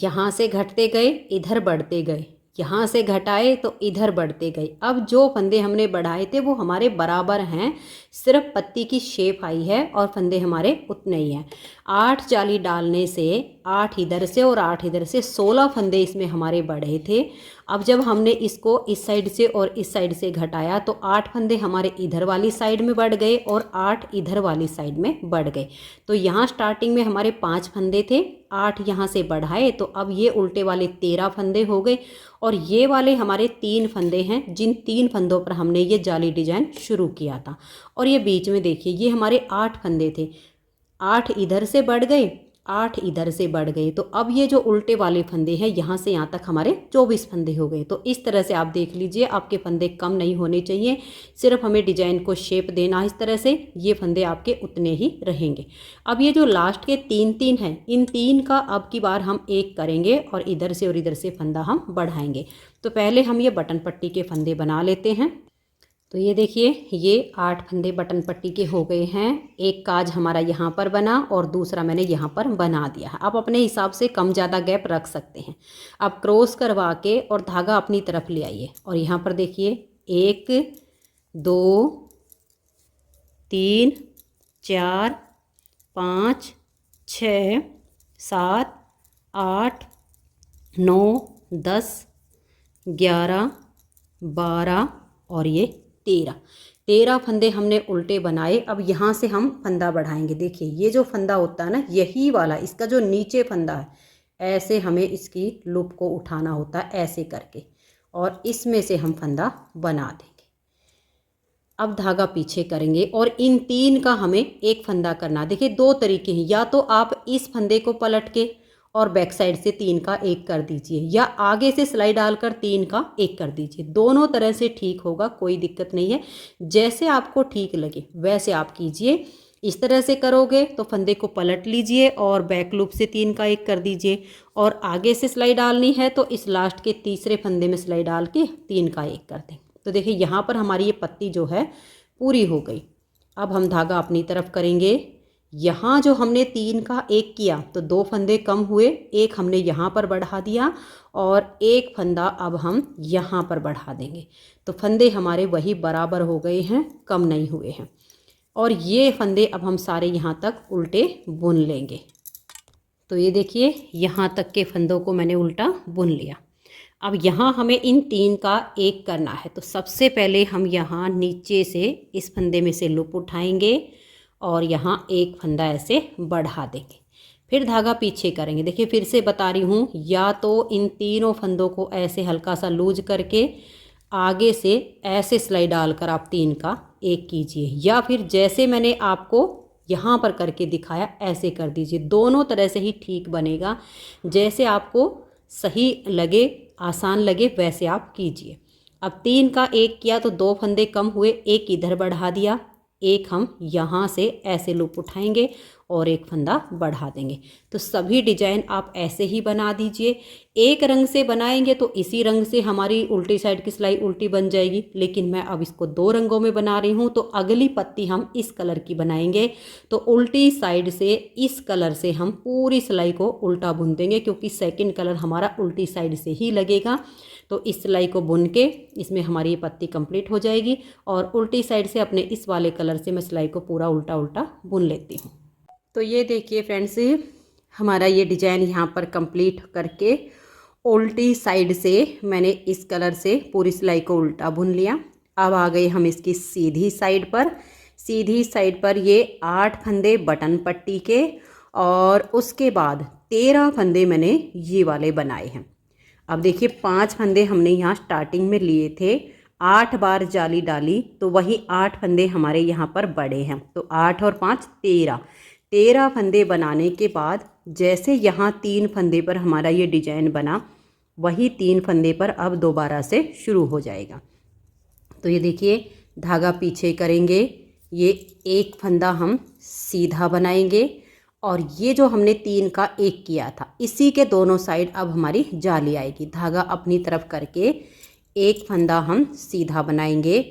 यहाँ से घटते गए, इधर बढ़ते गए, यहाँ से घटाए तो इधर बढ़ते गए। अब जो फंदे हमने बढ़ाए थे वो हमारे बराबर हैं, सिर्फ पत्ती की शेप आई है और फंदे हमारे उतने ही हैं। 8 जाली डालने से 8 इधर से और 8 इधर से 16 फंदे इसमें हमारे बढ़े थे। अब जब हमने इसको इस साइड से और इस साइड से घटाया तो 8 फंदे हमारे इधर वाली साइड में बढ़ गए और 8 इधर वाली साइड में बढ़ गए। तो यहाँ स्टार्टिंग में हमारे 5 फंदे थे, 8 यहाँ से बढ़ाए तो अब ये उल्टे वाले 13 फंदे हो गए और ये वाले हमारे 3 फंदे हैं जिन 3 फंदों पर हमने ये जाली डिजाइन शुरू किया था। और ये बीच में देखिए ये हमारे 8 फंदे थे, 8 इधर से बढ़ गए, 8 इधर से बढ़ गए। तो अब ये जो उल्टे वाले फंदे हैं यहाँ से यहाँ तक हमारे 24 फंदे हो गए। तो इस तरह से आप देख लीजिए, आपके फंदे कम नहीं होने चाहिए, सिर्फ हमें डिजाइन को शेप देना है। इस तरह से ये फंदे आपके उतने ही रहेंगे। अब ये जो लास्ट के 3-3 हैं, इन 3 का अब की बार हम एक करेंगे और इधर से फंदा हम बढ़ाएंगे। तो पहले हम ये बटन पट्टी के फंदे बना लेते हैं। तो ये देखिए ये 8 फंदे बटन पट्टी के हो गए हैं। एक काज हमारा यहाँ पर बना और दूसरा मैंने यहाँ पर बना दिया है। आप अपने हिसाब से कम ज़्यादा गैप रख सकते हैं। अब क्रॉस करवा के और धागा अपनी तरफ ले आइए और यहाँ पर देखिए 1 2 3 4 5 6 7 8 9 10 11 12 और ये 13 फंदे हमने उल्टे बनाए। अब यहाँ से हम फंदा बढ़ाएंगे। देखिए ये जो फंदा होता है ना, यही वाला इसका जो नीचे फंदा है, ऐसे हमें इसकी लूप को उठाना होता है ऐसे करके और इसमें से हम फंदा बना देंगे। अब धागा पीछे करेंगे और इन 3 का हमें एक फंदा करना। देखिए 2 तरीके हैं, या तो आप इस फंदे को पलट के और बैक साइड से 3 का एक कर दीजिए या आगे से सिलाई डालकर 3 का एक कर दीजिए। दोनों तरह से ठीक होगा, कोई दिक्कत नहीं है। जैसे आपको ठीक लगे वैसे आप कीजिए। इस तरह से करोगे तो फंदे को पलट लीजिए और बैक लूप से 3 का एक कर दीजिए और आगे से सिलाई डालनी है तो इस लास्ट के तीसरे फंदे में सिलाई डाल के 3 का एक कर दें। तो देखिए यहाँ पर हमारी ये पत्ती जो है पूरी हो गई। अब हम धागा अपनी तरफ करेंगे। यहाँ जो हमने 3 का एक किया तो 2 फंदे कम हुए, एक हमने यहाँ पर बढ़ा दिया और एक फंदा अब हम यहाँ पर बढ़ा देंगे। तो फंदे हमारे वही बराबर हो गए हैं, कम नहीं हुए हैं। और ये फंदे अब हम सारे यहाँ तक उल्टे बुन लेंगे। तो ये देखिए यहाँ तक के फंदों को मैंने उल्टा बुन लिया। अब यहाँ हमें इन 3 का एक करना है। तो सबसे पहले हम यहाँ नीचे से इस फंदे में से लूप उठाएंगे और यहाँ एक फंदा ऐसे बढ़ा देंगे, फिर धागा पीछे करेंगे। देखिए फिर से बता रही हूँ, या तो इन तीनों फंदों को ऐसे हल्का सा लूज करके आगे से ऐसे सिलाई डालकर आप 3 का एक कीजिए, या फिर जैसे मैंने आपको यहाँ पर करके दिखाया ऐसे कर दीजिए। दोनों तरह से ही ठीक बनेगा, जैसे आपको सही लगे, आसान लगे वैसे आप कीजिए। अब 3 का एक किया तो 2 फंदे कम हुए, एक इधर बढ़ा दिया, एक हम यहाँ से ऐसे लूप उठाएंगे और एक फंदा बढ़ा देंगे। तो सभी डिजाइन आप ऐसे ही बना दीजिए। एक रंग से बनाएंगे तो इसी रंग से हमारी उल्टी साइड की सिलाई उल्टी बन जाएगी, लेकिन मैं अब इसको 2 रंगों में बना रही हूँ। तो अगली पत्ती हम इस कलर की बनाएंगे, तो उल्टी साइड से इस कलर से हम पूरी सिलाई को उल्टा बुन देंगे, क्योंकि सेकंड कलर हमारा उल्टी साइड से ही लगेगा। तो इस सिलाई को बुन के इसमें हमारी ये पत्ती कंप्लीट हो जाएगी और उल्टी साइड से अपने इस वाले कलर से मैं सिलाई को पूरा उल्टा उल्टा बुन लेती हूँ। तो ये देखिए फ्रेंड्स, हमारा ये डिजाइन यहाँ पर कंप्लीट करके उल्टी साइड से मैंने इस कलर से पूरी सिलाई को उल्टा बुन लिया। अब आ गए हम इसकी सीधी साइड पर। सीधी साइड पर ये 8 फंदे बटन पट्टी के और उसके बाद 13 फंदे मैंने ये वाले बनाए हैं। अब देखिए 5 फंदे हमने यहाँ स्टार्टिंग में लिए थे, 8 बार जाली डाली तो वही 8 फंदे हमारे यहाँ पर बड़े हैं। तो 8 और 5 13 फंदे बनाने के बाद जैसे यहाँ 3 फंदे पर हमारा ये डिजाइन बना, वही 3 फंदे पर अब दोबारा से शुरू हो जाएगा। तो ये देखिए धागा पीछे करेंगे, ये एक फंदा हम सीधा बनाएंगे और ये जो हमने 3 का 1 किया था इसी के दोनों साइड अब हमारी जाली आएगी। धागा अपनी तरफ करके एक फंदा हम सीधा बनाएंगे,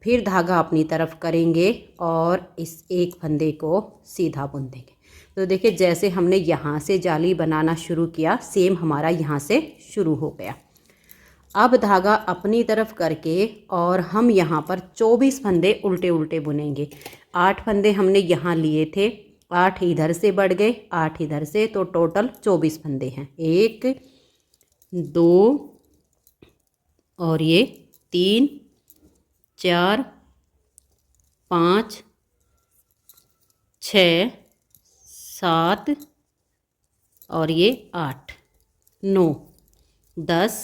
फिर धागा अपनी तरफ करेंगे और इस एक फंदे को सीधा बुन देंगे। तो देखिए जैसे हमने यहाँ से जाली बनाना शुरू किया, सेम हमारा यहाँ से शुरू हो गया। अब धागा अपनी तरफ करके और हम यहाँ पर 24 फंदे उल्टे उल्टे बुनेंगे। 8 फंदे हमने यहाँ लिए थे, 8 इधर से बढ़ गए, 8 इधर से, तो टोटल 24 फंदे हैं। 1 2 और ये 3 4 5 6 7 और ये 8 9 10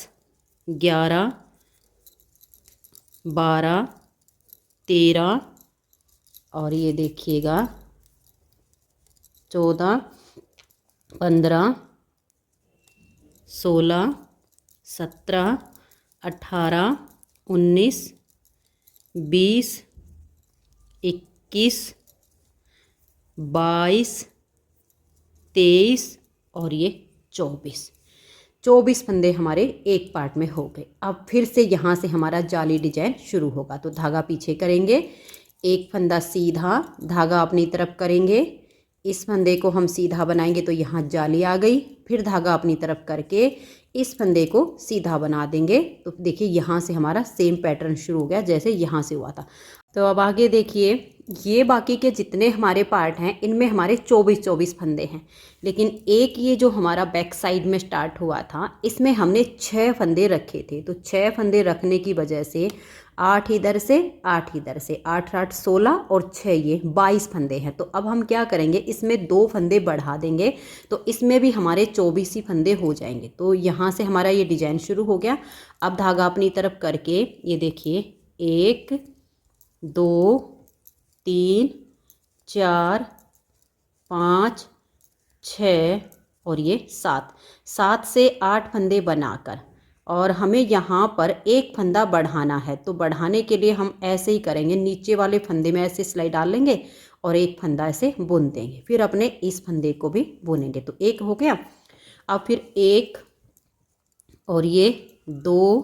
11 12 13 और ये देखिएगा 14 15 16 17 18 19 20 21 22 23 और ये 24 फंदे हमारे एक पार्ट में हो गए। अब फिर से यहाँ से हमारा जाली डिजाइन शुरू होगा। तो धागा पीछे करेंगे, एक फंदा सीधा, धागा अपनी तरफ करेंगे, इस फंदे को हम सीधा बनाएंगे तो यहाँ जाली आ गई, फिर धागा अपनी तरफ करके इस फंदे को सीधा बना देंगे। तो देखिए यहाँ से हमारा सेम पैटर्न शुरू हो गया जैसे यहाँ से हुआ था। तो अब आगे देखिए, ये बाकी के जितने हमारे पार्ट हैं इनमें हमारे 24 फंदे हैं, लेकिन एक ये जो हमारा बैक साइड में स्टार्ट हुआ था इसमें हमने 6 फंदे रखे थे। तो 6 फंदे रखने की वजह से 8 इधर से 8 इधर से, 8 8 16 और 6 ये 22 फंदे हैं। तो अब हम क्या करेंगे, इसमें 2 फंदे बढ़ा देंगे तो इसमें भी हमारे 24 ही फंदे हो जाएंगे। तो यहाँ से हमारा ये डिजाइन शुरू हो गया। अब धागा अपनी तरफ करके ये देखिए 1 2 3 4 5 6 और ये 7 से 8 फंदे बनाकर और हमें यहाँ पर एक फंदा बढ़ाना है। तो बढ़ाने के लिए हम ऐसे ही करेंगे, नीचे वाले फंदे में ऐसे सिलाई डाल लेंगे और एक फंदा ऐसे बुन देंगे, फिर अपने इस फंदे को भी बुनेंगे। तो एक हो गया। अब फिर 1 और ये 2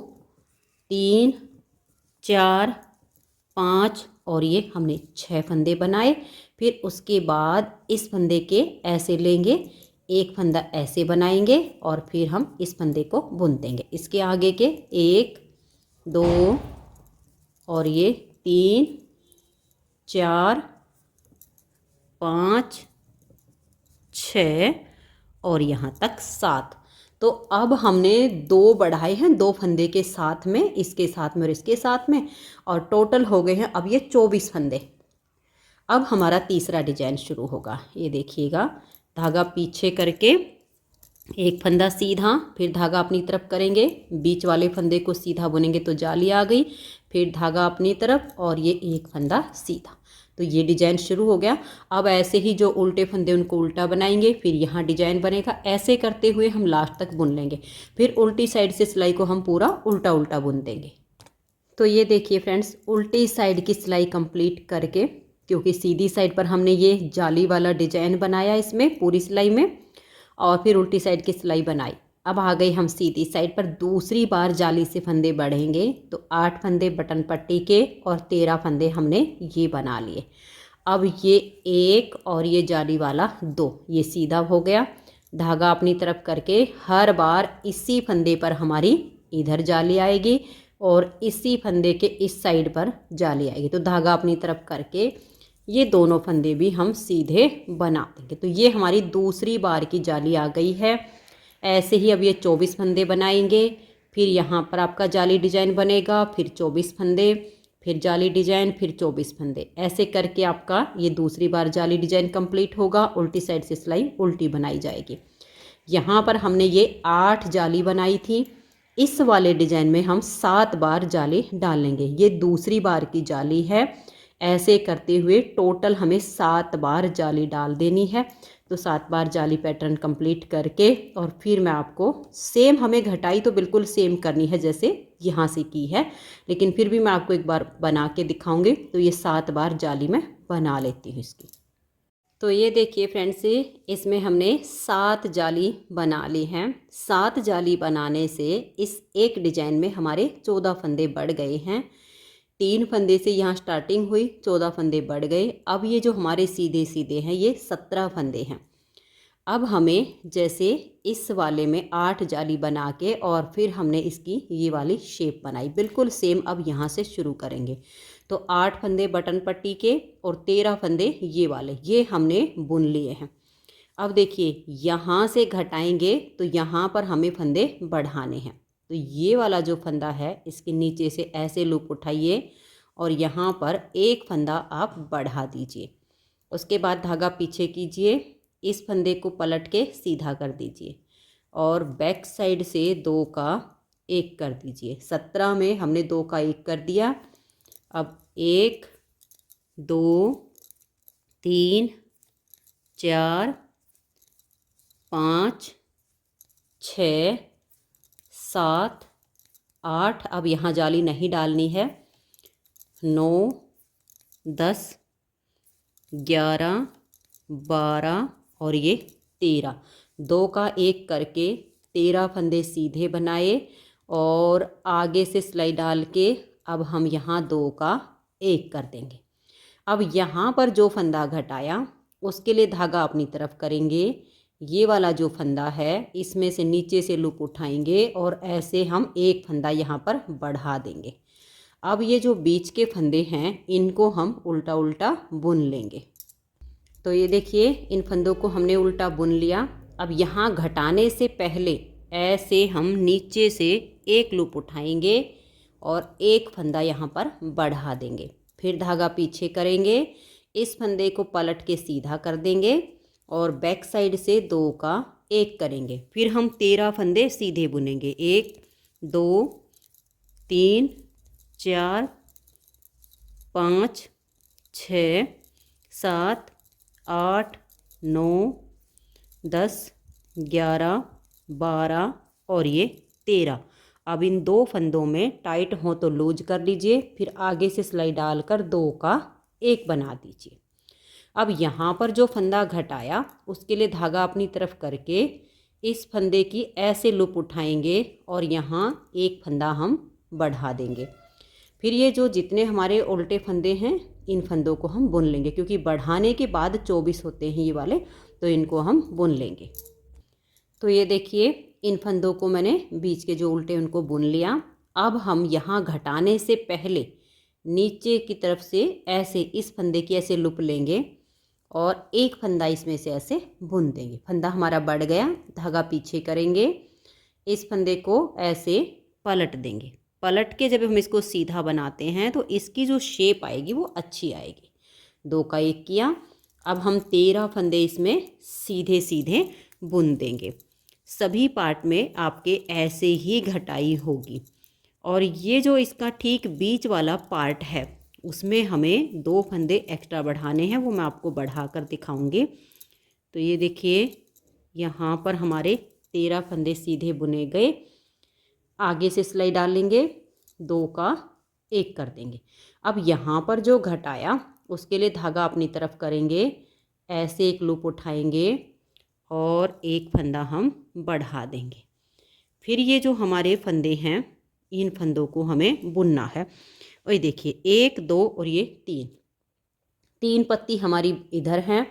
3 4 5 और ये हमने 6 फंदे बनाए। फिर उसके बाद इस फंदे के ऐसे लेंगे, एक फंदा ऐसे बनाएंगे और फिर हम इस फंदे को बुन देंगे। इसके आगे के 1 2 और ये 3 4 5 6 और यहाँ तक 7। तो अब हमने 2 बढ़ाए हैं, 2 फंदे के साथ में, इसके साथ में और इसके साथ में, और टोटल हो गए हैं अब ये 24 फंदे। अब हमारा तीसरा डिजाइन शुरू होगा। ये देखिएगा, धागा पीछे करके एक फंदा सीधा, फिर धागा अपनी तरफ करेंगे, बीच वाले फंदे को सीधा बुनेंगे तो जाली आ गई, फिर धागा अपनी तरफ और ये एक फंदा सीधा। तो ये डिजाइन शुरू हो गया। अब ऐसे ही जो उल्टे फंदे उनको उल्टा बनाएंगे, फिर यहाँ डिजाइन बनेगा। ऐसे करते हुए हम लास्ट तक बुन लेंगे, फिर उल्टी साइड से सिलाई को हम पूरा उल्टा उल्टा बुन देंगे। तो ये देखिए फ्रेंड्स, उल्टी साइड की सिलाई कंप्लीट करके क्योंकि सीधी साइड पर हमने ये जाली वाला डिजाइन बनाया इसमें पूरी सिलाई में, और फिर उल्टी साइड की सिलाई बनाई। अब आ गई हम सीधी साइड पर, दूसरी बार जाली से फंदे बढ़ेंगे तो 8 फंदे बटन पट्टी के और 13 फंदे हमने ये बना लिए। अब ये 1 और ये जाली वाला 2, ये सीधा हो गया। धागा अपनी तरफ करके हर बार इसी फंदे पर हमारी इधर जाली आएगी और इसी फंदे के इस साइड पर जाली आएगी। तो धागा अपनी तरफ करके ये दोनों फंदे भी हम सीधे बना देंगे। तो ये हमारी दूसरी बार की जाली आ गई है। ऐसे ही अब ये 24 फंदे बनाएंगे, फिर यहाँ पर आपका जाली डिजाइन बनेगा, फिर 24 फंदे, फिर जाली डिजाइन, फिर 24 फंदे। ऐसे करके आपका ये दूसरी बार जाली डिजाइन कंप्लीट होगा। उल्टी साइड से सिलाई उल्टी बनाई जाएगी। यहाँ पर हमने ये 8 जाली बनाई थी। इस वाले डिजाइन में हम 7 बार जाली डालेंगे। ये दूसरी बार की जाली है। ऐसे करते हुए टोटल हमें 7 बार जाली डाल देनी है। तो 7 बार जाली पैटर्न कंप्लीट करके और फिर मैं आपको सेम, हमें घटाई तो बिल्कुल सेम करनी है जैसे यहाँ से की है, लेकिन फिर भी मैं आपको एक बार बना के दिखाऊंगी। तो ये 7 बार जाली मैं बना लेती हूँ इसकी। तो ये देखिए फ्रेंड्स, इसमें हमने 7 जाली बना ली हैं। 7 जाली बनाने से इस एक डिजाइन में हमारे 14 फंदे बढ़ गए हैं। 3 फंदे से यहाँ स्टार्टिंग हुई, 14 फंदे बढ़ गए। अब ये जो हमारे सीधे सीधे हैं ये 17 फंदे हैं। अब हमें जैसे इस वाले में 8 जाली बना के और फिर हमने इसकी ये वाली शेप बनाई, बिल्कुल सेम अब यहाँ से शुरू करेंगे। तो 8 फंदे बटन पट्टी के और 13 फंदे ये वाले, ये हमने बुन लिए हैं। अब देखिए यहाँ से घटाएंगे तो यहाँ पर हमें फंदे बढ़ाने हैं। तो ये वाला जो फंदा है इसके नीचे से ऐसे लूप उठाइए और यहाँ पर एक फंदा आप बढ़ा दीजिए। उसके बाद धागा पीछे कीजिए, इस फंदे को पलट के सीधा कर दीजिए और बैक साइड से 2 का 1 कर दीजिए। 17 में हमने 2 का 1 कर दिया। अब 1 2 3 4 5 6 7 8, अब यहाँ जाली नहीं डालनी है। 9 10 11 12 और ये 13, 2 का 1 करके 13 फंदे सीधे बनाए और आगे से सिलाई डाल के अब हम यहाँ 2 का 1 कर देंगे। अब यहाँ पर जो फंदा घटाया उसके लिए धागा अपनी तरफ करेंगे। ये वाला जो फंदा है इसमें से नीचे से लूप उठाएंगे और ऐसे हम एक फंदा यहाँ पर बढ़ा देंगे। अब ये जो बीच के फंदे हैं इनको हम उल्टा उल्टा बुन लेंगे। तो ये देखिए इन फंदों को हमने उल्टा बुन लिया। अब यहाँ घटाने से पहले ऐसे हम नीचे से एक लूप उठाएंगे और एक फंदा यहाँ पर बढ़ा देंगे। फिर धागा पीछे करेंगे, इस फंदे को पलट के सीधा कर देंगे और बैक साइड से 2 का 1 करेंगे। फिर हम 13 फंदे सीधे बुनेंगे। 1 2 3 4 5 6 7 8 9 10 11 12 और ये 13। अब इन 2 फंदों में टाइट हो तो लूज कर लीजिए, फिर आगे से सिलाई डालकर 2 का 1 बना दीजिए। अब यहाँ पर जो फंदा घटाया उसके लिए धागा अपनी तरफ करके इस फंदे की ऐसे लूप उठाएंगे और यहाँ एक फंदा हम बढ़ा देंगे। फिर ये जो जितने हमारे उल्टे फंदे हैं इन फंदों को हम बुन लेंगे, क्योंकि बढ़ाने के बाद 24 होते हैं ये वाले, तो इनको हम बुन लेंगे। तो ये देखिए इन फंदों को मैंने बीच के जो उल्टे उनको बुन लिया। अब हम यहाँ घटाने से पहले नीचे की तरफ से ऐसे इस फंदे की ऐसे लूप लेंगे और एक फंदा इसमें से ऐसे बुन देंगे। फंदा हमारा बढ़ गया, धागा पीछे करेंगे, इस फंदे को ऐसे पलट देंगे। पलट के जब हम इसको सीधा बनाते हैं तो इसकी जो शेप आएगी वो अच्छी आएगी। 2 का 1 किया। अब हम 13 फंदे इसमें सीधे सीधे बुन देंगे। सभी पार्ट में आपके ऐसे ही घटाई होगी और ये जो इसका ठीक बीच वाला पार्ट है उसमें हमें 2 फंदे एक्स्ट्रा बढ़ाने हैं, वो मैं आपको बढ़ा कर दिखाऊंगी। तो ये देखिए यहाँ पर हमारे 13 फंदे सीधे बुने गए। आगे से सिलाई डालेंगे, 2 का 1 कर देंगे। अब यहाँ पर जो घटाया उसके लिए धागा अपनी तरफ करेंगे, ऐसे एक लूप उठाएंगे और एक फंदा हम बढ़ा देंगे। फिर ये जो हमारे फंदे हैं, इन फंदों को हमें बुनना है। और ये देखिए 1 2 और ये 3 पत्ती हमारी इधर हैं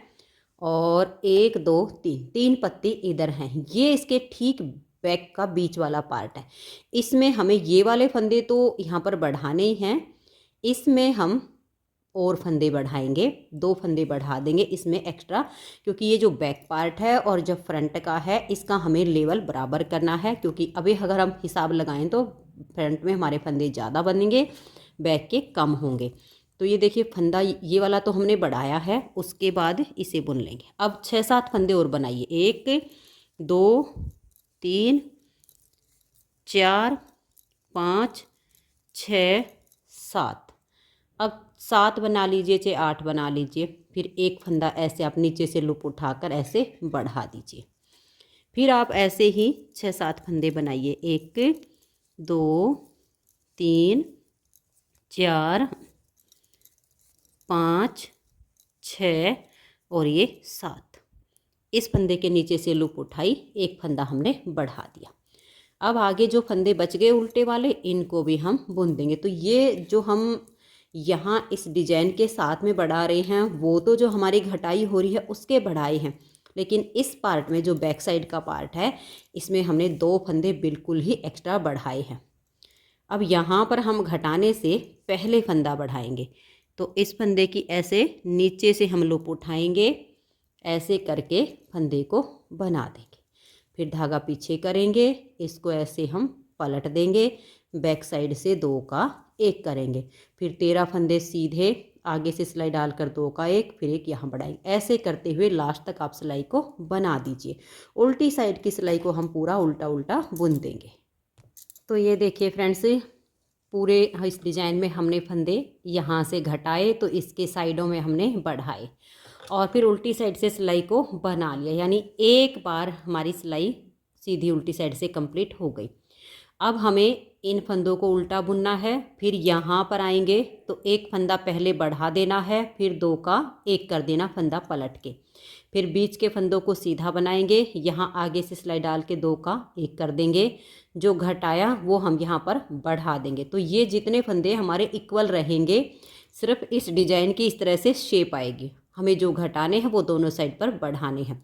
और 1 2 3 पत्ती इधर हैं। ये इसके ठीक बैक का बीच वाला पार्ट है। इसमें हमें ये वाले फंदे तो यहाँ पर बढ़ाने ही हैं, इसमें हम और फंदे बढ़ाएंगे, 2 फंदे बढ़ा देंगे इसमें एक्स्ट्रा, क्योंकि ये जो बैक पार्ट है और जो फ्रंट का है इसका हमें लेवल बराबर करना है। क्योंकि अभी अगर हम हिसाब लगाएं तो फ्रंट में हमारे फंदे ज़्यादा बनेंगे, बैक के कम होंगे। तो ये देखिए फंदा ये वाला तो हमने बढ़ाया है, उसके बाद इसे बुन लेंगे। अब 6-7 फंदे और बनाइए, 1 2 3 4 5 6 7। अब 7 बना लीजिए, चाहे 8 बना लीजिए। फिर एक फंदा ऐसे आप नीचे से लूप उठाकर ऐसे बढ़ा दीजिए। फिर आप ऐसे ही 6-7 फंदे बनाइए, 1 2 3 4 5 6 और ये 7। इस फंदे के नीचे से लूप उठाई, एक फंदा हमने बढ़ा दिया। अब आगे जो फंदे बच गए उल्टे वाले, इनको भी हम बुन देंगे। तो ये जो हम यहाँ इस डिजाइन के साथ में बढ़ा रहे हैं, वो तो जो हमारी घटाई हो रही है उसके बढ़ाए हैं, लेकिन इस पार्ट में जो बैक साइड का पार्ट है, इसमें हमने 2 फंदे बिल्कुल ही एक्स्ट्रा बढ़ाए हैं। अब यहाँ पर हम घटाने से पहले फंदा बढ़ाएंगे। तो इस फंदे की ऐसे नीचे से हम लूप उठाएंगे, ऐसे करके फंदे को बना देंगे। फिर धागा पीछे करेंगे, इसको ऐसे हम पलट देंगे, बैक साइड से 2 का 1 करेंगे। फिर 13 फंदे सीधे आगे से सिलाई डालकर 2 का 1, फिर एक यहाँ बढ़ाएंगे। ऐसे करते हुए लास्ट तक आप सिलाई को बना दीजिए। उल्टी साइड की सिलाई को हम पूरा उल्टा उल्टा बुन देंगे। तो ये देखिए फ्रेंड्स, पूरे इस डिज़ाइन में हमने फंदे यहाँ से घटाए तो इसके साइडों में हमने बढ़ाए और फिर उल्टी साइड से सिलाई को बना लिया। यानी एक बार हमारी सिलाई सीधी उल्टी साइड से कंप्लीट हो गई। अब हमें इन फंदों को उल्टा बुनना है। फिर यहाँ पर आएंगे तो एक फंदा पहले बढ़ा देना है, फिर 2 का 1 कर देना फंदा पलट के। फिर बीच के फंदों को सीधा बनाएंगे, यहाँ आगे से सिलाई डाल के 2 का 1 कर देंगे। जो घटाया वो हम यहाँ पर बढ़ा देंगे। तो ये जितने फंदे हमारे इक्वल रहेंगे, सिर्फ इस डिजाइन की इस तरह से शेप आएगी। हमें जो घटाने हैं वो दोनों साइड पर बढ़ाने हैं।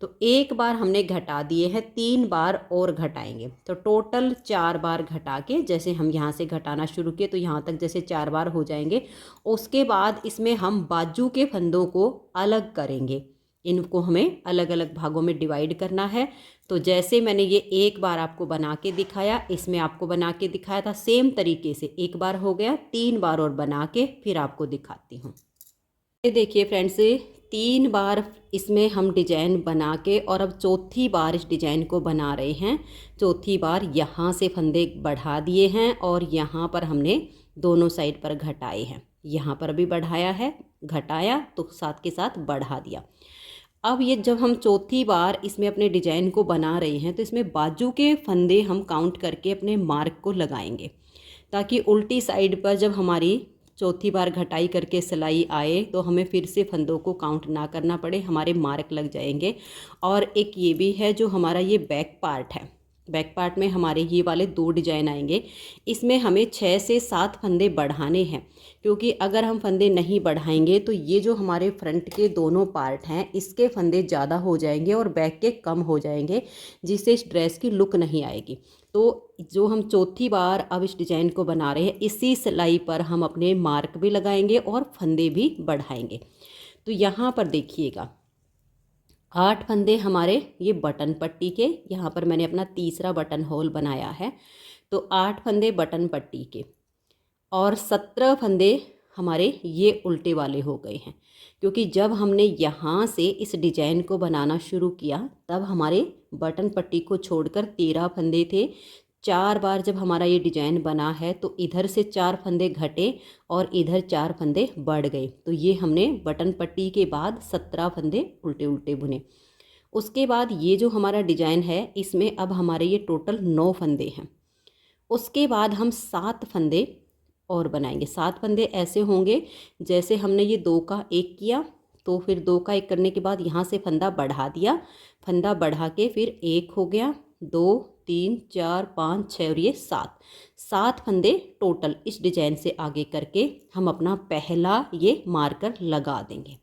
तो एक बार हमने घटा दिए हैं, 3 बार और घटाएंगे। तो टोटल 4 बार घटा के, जैसे हम यहाँ से घटाना शुरू किए तो यहाँ तक जैसे 4 बार हो जाएंगे। उसके बाद इसमें हम बाजू के फंदों को अलग करेंगे। इनको हमें अलग अलग भागों में डिवाइड करना है। तो जैसे मैंने ये एक बार आपको बना के दिखाया, इसमें आपको बना के दिखाया था, सेम तरीके से एक बार हो गया, 3 बार और बना के फिर आपको दिखाती हूँ। ये देखिए फ्रेंड्स, 3 बार इसमें हम डिजाइन बना के और अब चौथी बार इस डिजाइन को बना रहे हैं। चौथी बार यहाँ से फंदे बढ़ा दिए हैं और यहाँ पर हमने दोनों साइड पर घटाए हैं। यहाँ पर भी बढ़ाया है, घटाया तो साथ के साथ बढ़ा दिया। अब ये जब हम चौथी बार इसमें अपने डिजाइन को बना रहे हैं तो इसमें बाजू के फंदे हम काउंट करके अपने मार्क को लगाएंगे, ताकि उल्टी साइड पर जब हमारी चौथी बार घटाई करके सिलाई आए तो हमें फिर से फंदों को काउंट ना करना पड़े, हमारे मार्क लग जाएंगे। और एक ये भी है, जो हमारा ये बैक पार्ट है, बैक पार्ट में हमारे ये वाले 2 डिजाइन आएंगे। इसमें हमें 6 से 7 फंदे बढ़ाने हैं, क्योंकि अगर हम फंदे नहीं बढ़ाएंगे तो ये जो हमारे फ्रंट के दोनों पार्ट हैं, इसके फंदे ज़्यादा हो जाएंगे और बैक के कम हो जाएंगे, जिससे इस ड्रेस की लुक नहीं आएगी। तो जो हम चौथी बार अब इस डिज़ाइन को बना रहे हैं, इसी सिलाई पर हम अपने मार्क भी लगाएंगे और फंदे भी बढ़ाएंगे। तो यहाँ पर देखिएगा, 8 फंदे हमारे ये बटन पट्टी के, यहाँ पर मैंने अपना तीसरा बटन होल बनाया है। तो 8 फंदे बटन पट्टी के और 17 फंदे हमारे ये उल्टे वाले हो गए हैं, क्योंकि जब हमने यहाँ से इस डिजाइन को बनाना शुरू किया तब हमारे बटन पट्टी को छोड़कर 13 फंदे थे। 4 बार जब हमारा ये डिजाइन बना है तो इधर से 4 फंदे घटे और इधर 4 फंदे बढ़ गए। तो ये हमने बटन पट्टी के बाद 17 फंदे उल्टे उल्टे बुने। उसके बाद ये जो हमारा डिजाइन है, इसमें अब हमारे ये टोटल 9 फंदे हैं। उसके बाद हम 7 फंदे और बनाएंगे। 7 फंदे ऐसे होंगे जैसे हमने ये 2 का 1 किया, तो फिर 2 का 1 करने के बाद यहाँ से फंदा बढ़ा दिया, फंदा बढ़ा के फिर 1 हो गया, 2 3 4 5 6 और ये 7 फंदे टोटल इस डिजाइन से आगे करके हम अपना पहला ये मार्कर लगा देंगे।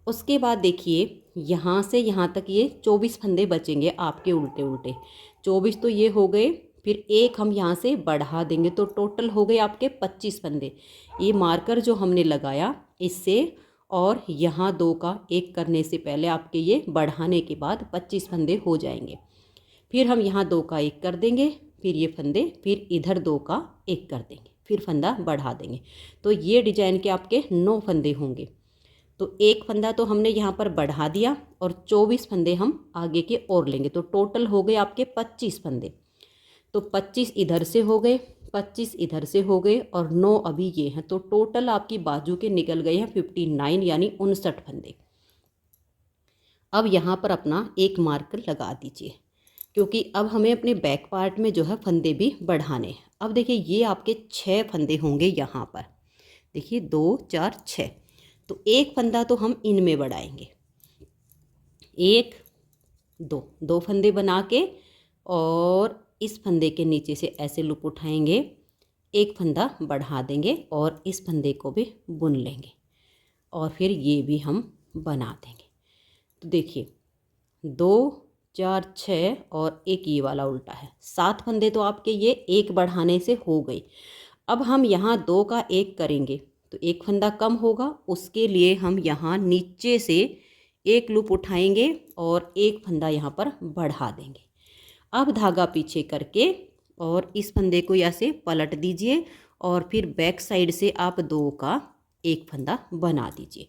उसके बाद देखिए यहाँ से यहाँ तक ये 24 फंदे बचेंगे आपके उल्टे उल्टे। 24 तो ये हो गए, फिर एक हम यहाँ से बढ़ा देंगे तो टोटल हो गए आपके 25 फंदे। ये मार्कर जो हमने लगाया इससे और यहाँ 2 का 1 करने से पहले आपके ये बढ़ाने के बाद 25 फंदे हो जाएंगे। फिर हम यहाँ 2 का 1 कर देंगे, फिर ये फंदे, फिर इधर 2 का 1 कर देंगे, फिर फंदा बढ़ा देंगे। तो ये डिजाइन के आपके 9 फंदे होंगे। तो एक फंदा तो हमने यहाँ पर बढ़ा दिया और 24 फंदे हम आगे के और लेंगे, तो टोटल हो गए आपके 25 फंदे। तो 25 इधर से हो गए, 25 इधर से हो गए और 9 अभी ये हैं, तो टोटल आपकी बाजू के निकल गए हैं 59 यानी 59 फंदे। अब यहाँ पर अपना एक मार्कर लगा दीजिए, क्योंकि अब हमें अपने बैक पार्ट में जो है फंदे भी बढ़ाने हैं। अब देखिए ये आपके 6 फंदे होंगे यहाँ पर, देखिए 2 4 6, तो एक फंदा तो हम इनमें बढ़ाएंगे, 1 2 फंदे बना के और इस फंदे के नीचे से ऐसे लूप उठाएंगे, एक फंदा बढ़ा देंगे और इस फंदे को भी बुन लेंगे और फिर ये भी हम बना देंगे। तो देखिए 2 4 6 और एक ये वाला उल्टा है, 7 फंदे तो आपके ये एक बढ़ाने से हो गए। अब हम यहाँ 2 का 1 करेंगे तो एक फंदा कम होगा, उसके लिए हम यहाँ नीचे से एक लूप उठाएंगे और एक फंदा यहाँ पर बढ़ा देंगे। अब धागा पीछे करके और इस फंदे को ऐसे पलट दीजिए और फिर बैक साइड से आप 2 का 1 फंदा बना दीजिए।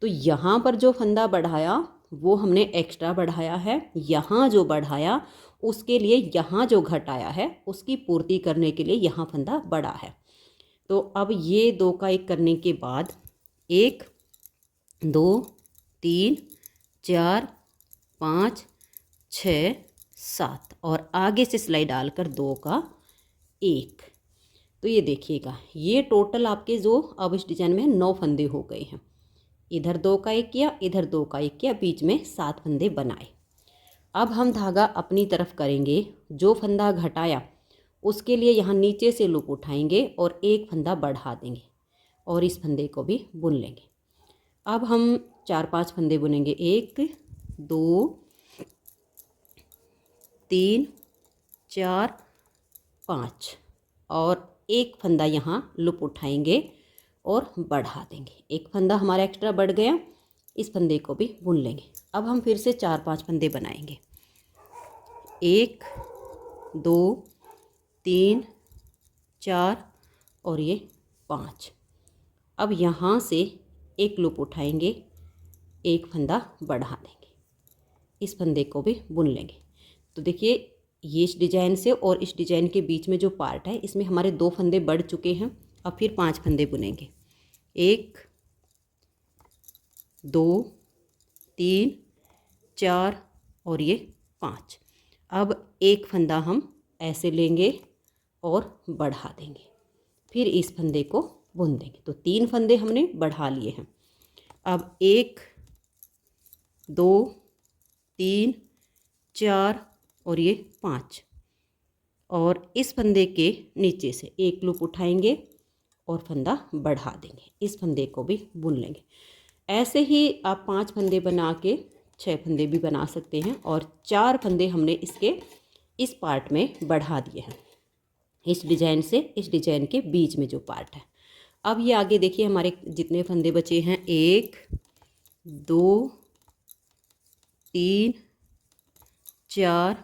तो यहाँ पर जो फंदा बढ़ाया वो हमने एक्स्ट्रा बढ़ाया है, यहाँ जो बढ़ाया उसके लिए यहाँ जो घटाया है उसकी पूर्ति करने के लिए यहाँ फंदा बड़ा है। तो अब ये 2 का 1 करने के बाद 1 2 3 4 5 6 7 और आगे से सिलाई डालकर 2 का 1। तो ये देखिएगा ये टोटल आपके जो अब इस डिजाइन में 9 फंदे हो गए हैं। इधर 2 का 1 किया, इधर 2 का 1 किया, बीच में 7 फंदे बनाए। अब हम धागा अपनी तरफ करेंगे, जो फंदा घटाया उसके लिए यहाँ नीचे से लूप उठाएंगे और एक फंदा बढ़ा देंगे और इस फंदे को भी बुन लेंगे। अब हम 4-5 फंदे बुनेंगे, 1 2 3 4 5 और एक फंदा यहाँ लूप उठाएंगे और बढ़ा देंगे। एक फंदा हमारा एक्स्ट्रा बढ़ गया, इस फंदे को भी बुन लेंगे। अब हम फिर से 4-5 फंदे बनाएंगे, 1 2 3 4 और ये 5। अब यहाँ से एक लूप उठाएंगे, एक फंदा बढ़ा देंगे, इस फंदे को भी बुन लेंगे। तो देखिए ये इस डिजाइन से और इस डिजाइन के बीच में जो पार्ट है इसमें हमारे 2 फंदे बढ़ चुके हैं। अब फिर 5 फंदे बुनेंगे, 1 2 3 4 और ये 5। अब एक फंदा हम ऐसे लेंगे और बढ़ा देंगे, फिर इस फंदे को बुन देंगे। तो 3 फंदे हमने बढ़ा लिए हैं। अब 1 2 3 4 और ये 5 और इस फंदे के नीचे से एक लूप उठाएंगे और फंदा बढ़ा देंगे, इस फंदे को भी बुन लेंगे। ऐसे ही आप 5 फंदे बना के 6 फंदे भी बना सकते हैं और 4 फंदे हमने इसके इस पार्ट में बढ़ा दिए हैं, इस डिजाइन से इस डिजाइन के बीच में जो पार्ट है। अब ये आगे देखिए हमारे जितने फंदे बचे हैं, 1 2 3 4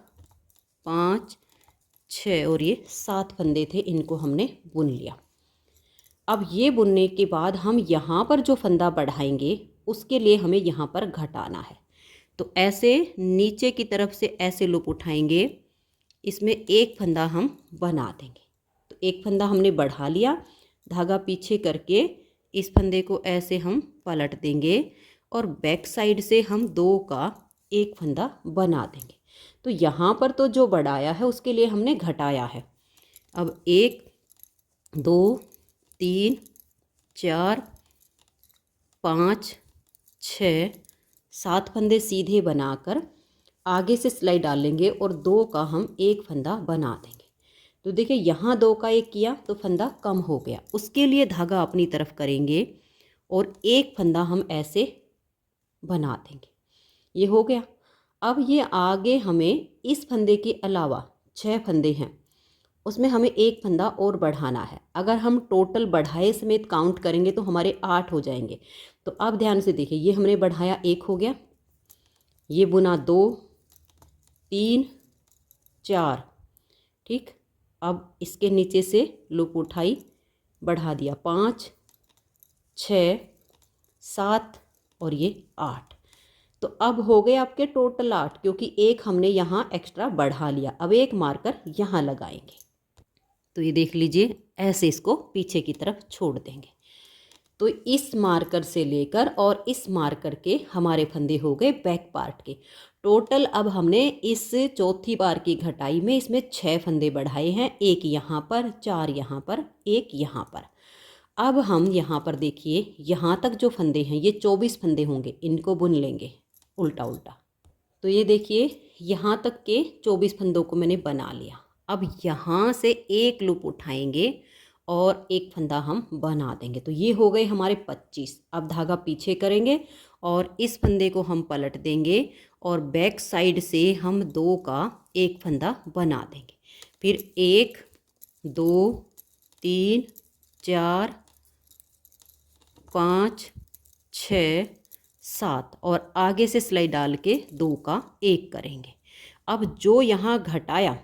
5 6 और ये 7 फंदे थे, इनको हमने बुन लिया। अब ये बुनने के बाद हम यहाँ पर जो फंदा बढ़ाएंगे उसके लिए हमें यहाँ पर घटाना है। तो ऐसे नीचे की तरफ से ऐसे लूप उठाएंगे, इसमें एक फंदा हम बना देंगे। तो एक फंदा हमने बढ़ा लिया, धागा पीछे करके इस फंदे को ऐसे हम पलट देंगे और बैक साइड से हम 2 का 1 फंदा बना देंगे। तो यहाँ पर तो जो बढ़ाया है उसके लिए हमने घटाया है। अब 1 2 3 4 5 6 7 फंदे सीधे बनाकर आगे से सिलाई डालेंगे और 2 का हम एक फंदा बना देंगे। तो देखिए यहाँ 2 का एक किया तो फंदा कम हो गया, उसके लिए धागा अपनी तरफ करेंगे और एक फंदा हम ऐसे बना देंगे। ये हो गया। अब ये आगे हमें इस फंदे के अलावा 6 फंदे हैं, उसमें हमें एक फंदा और बढ़ाना है। अगर हम टोटल बढ़ाए समेत काउंट करेंगे तो हमारे 8 हो जाएंगे। तो अब ध्यान से देखिए, ये हमने बढ़ाया 1 हो गया, ये बुना 2 3 4, ठीक। अब इसके नीचे से लूप उठाई, बढ़ा दिया 5 6 7 और ये 8। तो अब हो गए आपके टोटल 8, क्योंकि एक हमने यहाँ एक्स्ट्रा बढ़ा लिया। अब एक मार्कर यहाँ लगाएंगे। तो ये देख लीजिए, ऐसे इसको पीछे की तरफ छोड़ देंगे। तो इस मार्कर से लेकर और इस मार्कर के हमारे फंदे हो गए बैक पार्ट के। टोटल अब हमने इस चौथी बार की घटाई में इसमें 6 फंदे बढ़ाए हैं, एक यहाँ पर, 4 यहाँ पर, एक यहाँ पर। अब हम यहाँ पर देखिए, यहाँ तक जो फंदे हैं ये 24 फंदे होंगे, इनको बुन लेंगे उल्टा उल्टा। तो ये देखिए, यहाँ तक के 24 फंदों को मैंने बना लिया। अब यहाँ से एक लूप उठाएंगे और एक फंदा हम बना देंगे। तो ये हो गए हमारे 25। अब धागा पीछे करेंगे और इस फंदे को हम पलट देंगे और बैक साइड से हम 2 का एक फंदा बना देंगे। फिर 1 2 3 4 5 6 7 और आगे से सिलाई डाल के 2 का एक करेंगे। अब जो यहाँ घटाया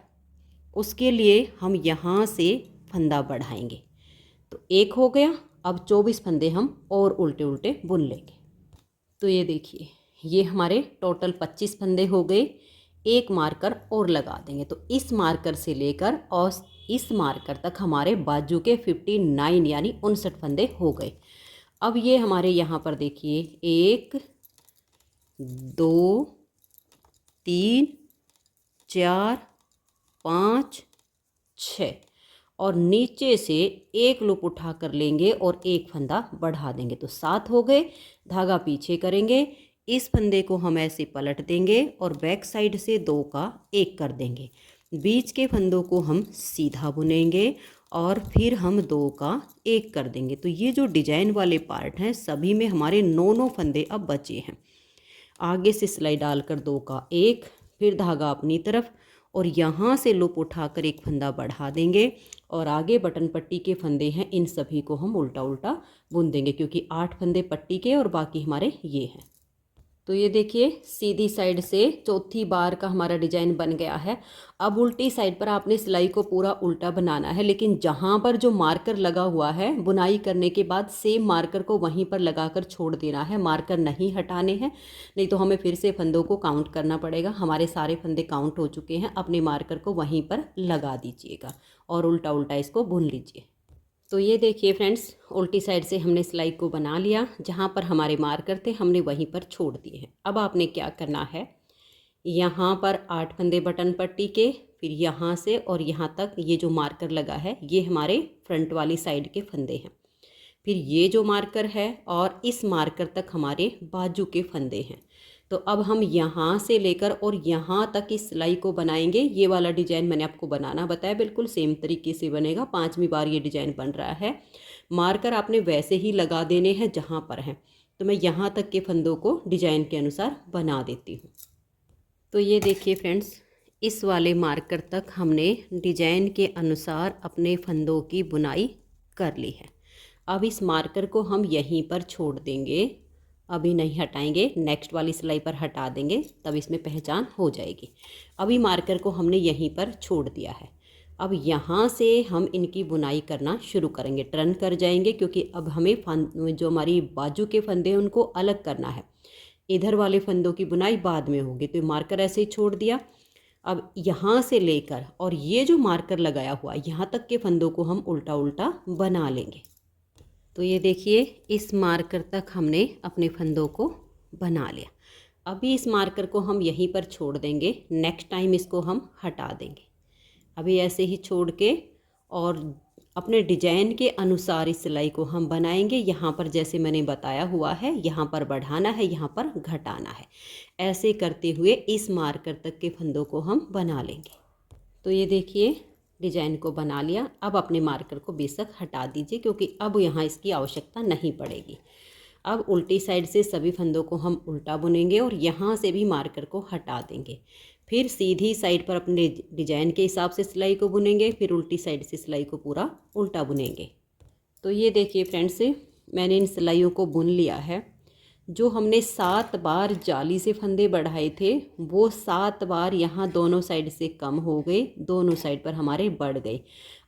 उसके लिए हम यहाँ से फंदा बढ़ाएंगे। तो एक हो गया। अब 24 फंदे हम और उल्टे उल्टे बुन लेंगे। तो ये देखिए, ये हमारे टोटल 25 फंदे हो गए। एक मार्कर और लगा देंगे। तो इस मार्कर से लेकर और इस मार्कर तक हमारे बाजू के 59 यानी 59 फंदे हो गए। अब ये हमारे यहाँ पर देखिए 1 2 3 4 5 6 और नीचे से एक लूप उठा कर लेंगे और एक फंदा बढ़ा देंगे। तो 7 हो गए। धागा पीछे करेंगे, इस फंदे को हम ऐसे पलट देंगे और बैक साइड से 2 का एक कर देंगे। बीच के फंदों को हम सीधा बुनेंगे और फिर हम 2 का एक कर देंगे। तो ये जो डिजाइन वाले पार्ट हैं सभी में हमारे 9 फंदे अब बचे हैं। आगे से सिलाई डालकर 2 का एक, फिर धागा अपनी तरफ और यहाँ से लूप उठाकर एक फंदा बढ़ा देंगे और आगे बटन पट्टी के फंदे हैं, इन सभी को हम उल्टा उल्टा बुन देंगे, क्योंकि 8 फंदे पट्टी के और बाकी हमारे ये हैं। तो ये देखिए, सीधी साइड से चौथी बार का हमारा डिजाइन बन गया है। अब उल्टी साइड पर आपने सिलाई को पूरा उल्टा बनाना है, लेकिन जहाँ पर जो मार्कर लगा हुआ है बुनाई करने के बाद सेम मार्कर को वहीं पर लगाकर छोड़ देना है। मार्कर नहीं हटाने हैं, नहीं तो हमें फिर से फंदों को काउंट करना पड़ेगा। हमारे सारे फंदे काउंट हो चुके हैं। अपने मार्कर को वहीं पर लगा दीजिएगा और उल्टा उल्टा इसको बुन लीजिए। तो ये देखिए फ्रेंड्स, उल्टी साइड से हमने सिलाई को बना लिया। जहाँ पर हमारे मार्कर थे हमने वहीं पर छोड़ दिए हैं। अब आपने क्या करना है, यहाँ पर 8 फंदे बटन पट्टी के, फिर यहाँ से और यहाँ तक ये जो मार्कर लगा है ये हमारे फ्रंट वाली साइड के फंदे हैं। फिर ये जो मार्कर है और इस मार्कर तक हमारे बाजू के फंदे हैं। तो अब हम यहाँ से लेकर और यहाँ तक इस सिलाई को बनाएंगे। ये वाला डिजाइन मैंने आपको बनाना बताया, बिल्कुल सेम तरीके से बनेगा। 5वीं बार ये डिजाइन बन रहा है। मार्कर आपने वैसे ही लगा देने हैं जहाँ पर हैं। तो मैं यहाँ तक के फंदों को डिजाइन के अनुसार बना देती हूँ। तो ये देखिए फ्रेंड्स, इस वाले मार्कर तक हमने डिजाइन के अनुसार अपने फंदों की बुनाई कर ली है। अब इस मार्कर को हम यहीं पर छोड़ देंगे, अभी नहीं हटाएंगे, नेक्स्ट वाली सिलाई पर हटा देंगे, तब इसमें पहचान हो जाएगी। अभी मार्कर को हमने यहीं पर छोड़ दिया है। अब यहाँ से हम इनकी बुनाई करना शुरू करेंगे। टर्न कर जाएंगे, क्योंकि अब हमें जो हमारी बाजू के फंदे हैं उनको अलग करना है। इधर वाले फंदों की बुनाई बाद में होगी। तो मार्कर ऐसे ही छोड़ दिया। अब यहाँ से लेकर और ये जो मार्कर लगाया हुआ यहाँ तक के फंदों को हम उल्टा उल्टा बना लेंगे। तो ये देखिए, इस मार्कर तक हमने अपने फंदों को बना लिया। अभी इस मार्कर को हम यहीं पर छोड़ देंगे, नेक्स्ट टाइम इसको हम हटा देंगे। अभी ऐसे ही छोड़ के और अपने डिजाइन के अनुसार इस सिलाई को हम बनाएंगे। यहाँ पर जैसे मैंने बताया हुआ है, यहाँ पर बढ़ाना है, यहाँ पर घटाना है। ऐसे करते हुए इस मार्कर तक के फंदों को हम बना लेंगे। तो ये देखिए डिजाइन को बना लिया। अब अपने मार्कर को बेशक हटा दीजिए क्योंकि अब यहाँ इसकी आवश्यकता नहीं पड़ेगी। अब उल्टी साइड से सभी फंदों को हम उल्टा बुनेंगे और यहाँ से भी मार्कर को हटा देंगे। फिर सीधी साइड पर अपने डिजाइन के हिसाब से सिलाई को बुनेंगे, फिर उल्टी साइड से सिलाई को पूरा उल्टा बुनेंगे। तो ये देखिए फ्रेंड्स, मैंने इन सिलाइयों को बुन लिया है। जो हमने 7 बार जाली से फंदे बढ़ाए थे वो 7 बार यहाँ दोनों साइड से कम हो गए, दोनों साइड पर हमारे बढ़ गए।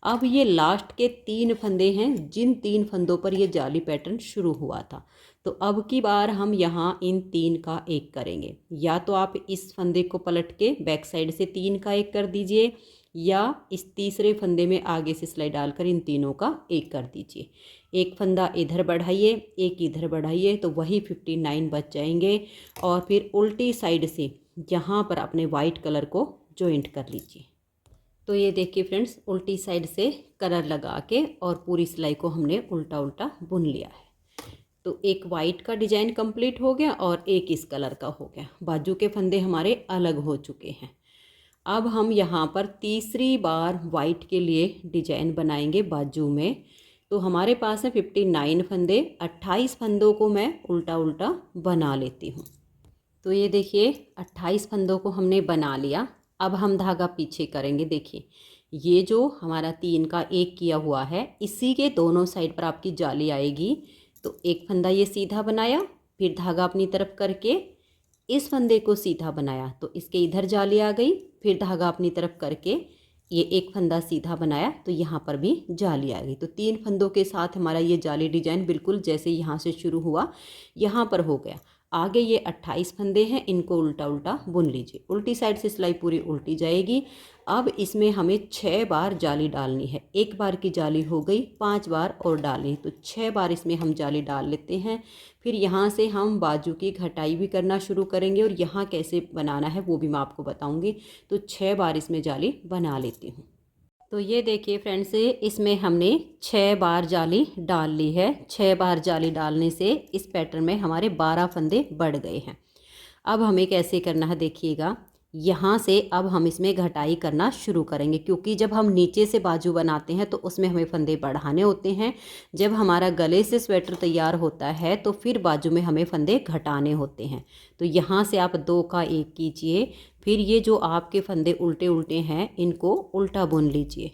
अब ये लास्ट के 3 फंदे हैं जिन 3 फंदों पर ये जाली पैटर्न शुरू हुआ था। तो अब की बार हम यहाँ इन 3 का 1 करेंगे। या तो आप इस फंदे को पलट के बैक साइड से 3 का 1 कर दीजिए, या इस तीसरे फंदे में आगे से सिलाई डालकर इन तीनों का 1 कर दीजिए। एक फंदा इधर बढ़ाइए, एक इधर बढ़ाइए, तो वही 59 बच जाएंगे। और फिर उल्टी साइड से यहाँ पर अपने वाइट कलर को जॉइंट कर लीजिए। तो ये देखिए फ्रेंड्स, उल्टी साइड से कलर लगा के और पूरी सिलाई को हमने उल्टा उल्टा बुन लिया है। तो एक वाइट का डिजाइन कंप्लीट हो गया और एक इस कलर का हो गया। बाजू के फंदे हमारे अलग हो चुके हैं। अब हम यहाँ पर तीसरी बार वाइट के लिए डिजाइन बनाएंगे बाजू में। तो हमारे पास है 59 फंदे, 28 फंदों को मैं उल्टा उल्टा बना लेती हूँ। तो ये देखिए 28 फंदों को हमने बना लिया। अब हम धागा पीछे करेंगे। देखिए ये जो हमारा 3 का 1 किया हुआ है, इसी के दोनों साइड पर आपकी जाली आएगी। तो एक फंदा ये सीधा बनाया, फिर धागा अपनी तरफ करके इस फंदे को सीधा बनाया, तो इसके इधर जाली आ गई। फिर धागा अपनी तरफ करके ये एक फंदा सीधा बनाया, तो यहाँ पर भी जाली आ गई। तो 3 फंदों के साथ हमारा ये जाली डिजाइन बिल्कुल जैसे यहाँ से शुरू हुआ यहाँ पर हो गया। आगे ये 28 फंदे हैं, इनको उल्टा उल्टा बुन लीजिए। उल्टी साइड से सिलाई पूरी उल्टी जाएगी। अब इसमें हमें 6 बार जाली डालनी है। एक बार की जाली हो गई, 5 बार और डालनी, तो 6 बार इसमें हम जाली डाल लेते हैं। फिर यहाँ से हम बाजू की घटाई भी करना शुरू करेंगे और यहाँ कैसे बनाना है वो भी मैं आपको बताऊँगी। तो 6 बार इसमें जाली बना लेती हूँ। तो ये देखिए फ्रेंड्स, इसमें हमने 6 बार जाली डाल ली है। 6 बार जाली डालने से इस पैटर्न में हमारे 12 फंदे बढ़ गए हैं। अब हमें कैसे करना है देखिएगा। यहाँ से अब हम इसमें घटाई करना शुरू करेंगे, क्योंकि जब हम नीचे से बाजू बनाते हैं तो उसमें हमें फंदे बढ़ाने होते हैं। जब हमारा गले से स्वेटर तैयार होता है तो फिर बाजू में हमें फंदे घटाने होते हैं। तो यहाँ से आप 2 का 1 कीजिए। फिर ये जो आपके फंदे उल्टे उल्टे हैं इनको उल्टा बुन लीजिए।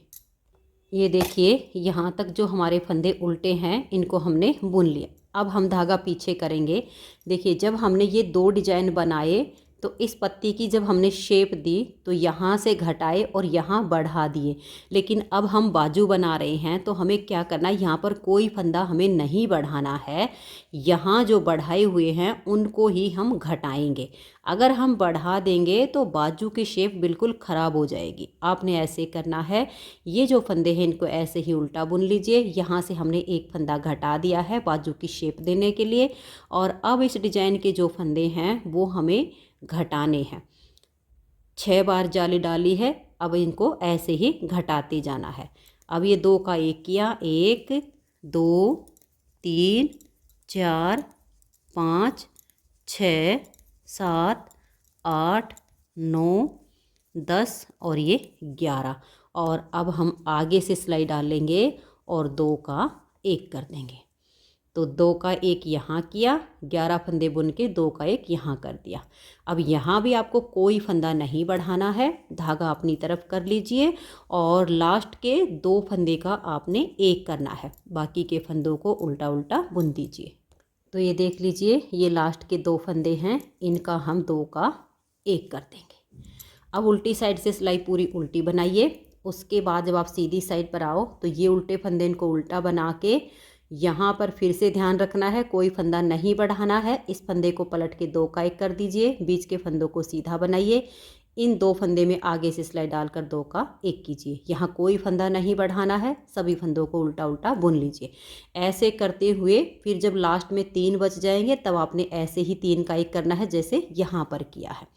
ये देखिए यहाँ तक जो हमारे फंदे उल्टे हैं इनको हमने बुन लिया। अब हम धागा पीछे करेंगे। देखिए जब हमने ये 2 डिजाइन बनाए तो इस पत्ती की जब हमने शेप दी तो यहाँ से घटाए और यहाँ बढ़ा दिए। लेकिन अब हम बाजू बना रहे हैं तो हमें क्या करना है, यहाँ पर कोई फंदा हमें नहीं बढ़ाना है। यहाँ जो बढ़ाए हुए हैं उनको ही हम घटाएंगे। अगर हम बढ़ा देंगे तो बाजू की शेप बिल्कुल ख़राब हो जाएगी। आपने ऐसे करना है। ये जो फंदे हैं इनको ऐसे ही उल्टा बुन लीजिए। यहाँ से हमने एक फंदा घटा दिया है बाजू की शेप देने के लिए। और अब इस डिजाइन के जो फंदे हैं वो हमें घटाने हैं। 6 बार जाली डाली है, अब इनको ऐसे ही घटाते जाना है। अब ये 2 का 1 किया, 1 2 3 4 5 6 7 8 9 10 और ये 11। और अब हम आगे से सिलाई डालेंगे और 2 का 1 कर देंगे। तो 2 का 1 यहाँ किया, 11 फंदे बुन के 2 का 1 यहाँ कर दिया। अब यहाँ भी आपको कोई फंदा नहीं बढ़ाना है, धागा अपनी तरफ कर लीजिए और लास्ट के 2 फंदे का आपने 1 करना है। बाकी के फंदों को उल्टा उल्टा बुन दीजिए। तो ये देख लीजिए ये लास्ट के 2 फंदे हैं, इनका हम 2 का 1 कर देंगे। अब उल्टी साइड से सिलाई पूरी उल्टी बनाइए। उसके बाद जब आप सीधी साइड पर आओ तो ये उल्टे फंदे इनको उल्टा बना के यहाँ पर फिर से ध्यान रखना है, कोई फंदा नहीं बढ़ाना है। इस फंदे को पलट के 2 का 1 कर दीजिए। बीच के फंदों को सीधा बनाइए। इन 2 फंदे में आगे से सिलाई डालकर 2 का 1 कीजिए। यहाँ कोई फंदा नहीं बढ़ाना है, सभी फंदों को उल्टा उल्टा बुन लीजिए। ऐसे करते हुए फिर जब लास्ट में 3 बच जाएंगे तब आपने ऐसे ही 3 का 1 करना है जैसे यहाँ पर किया है।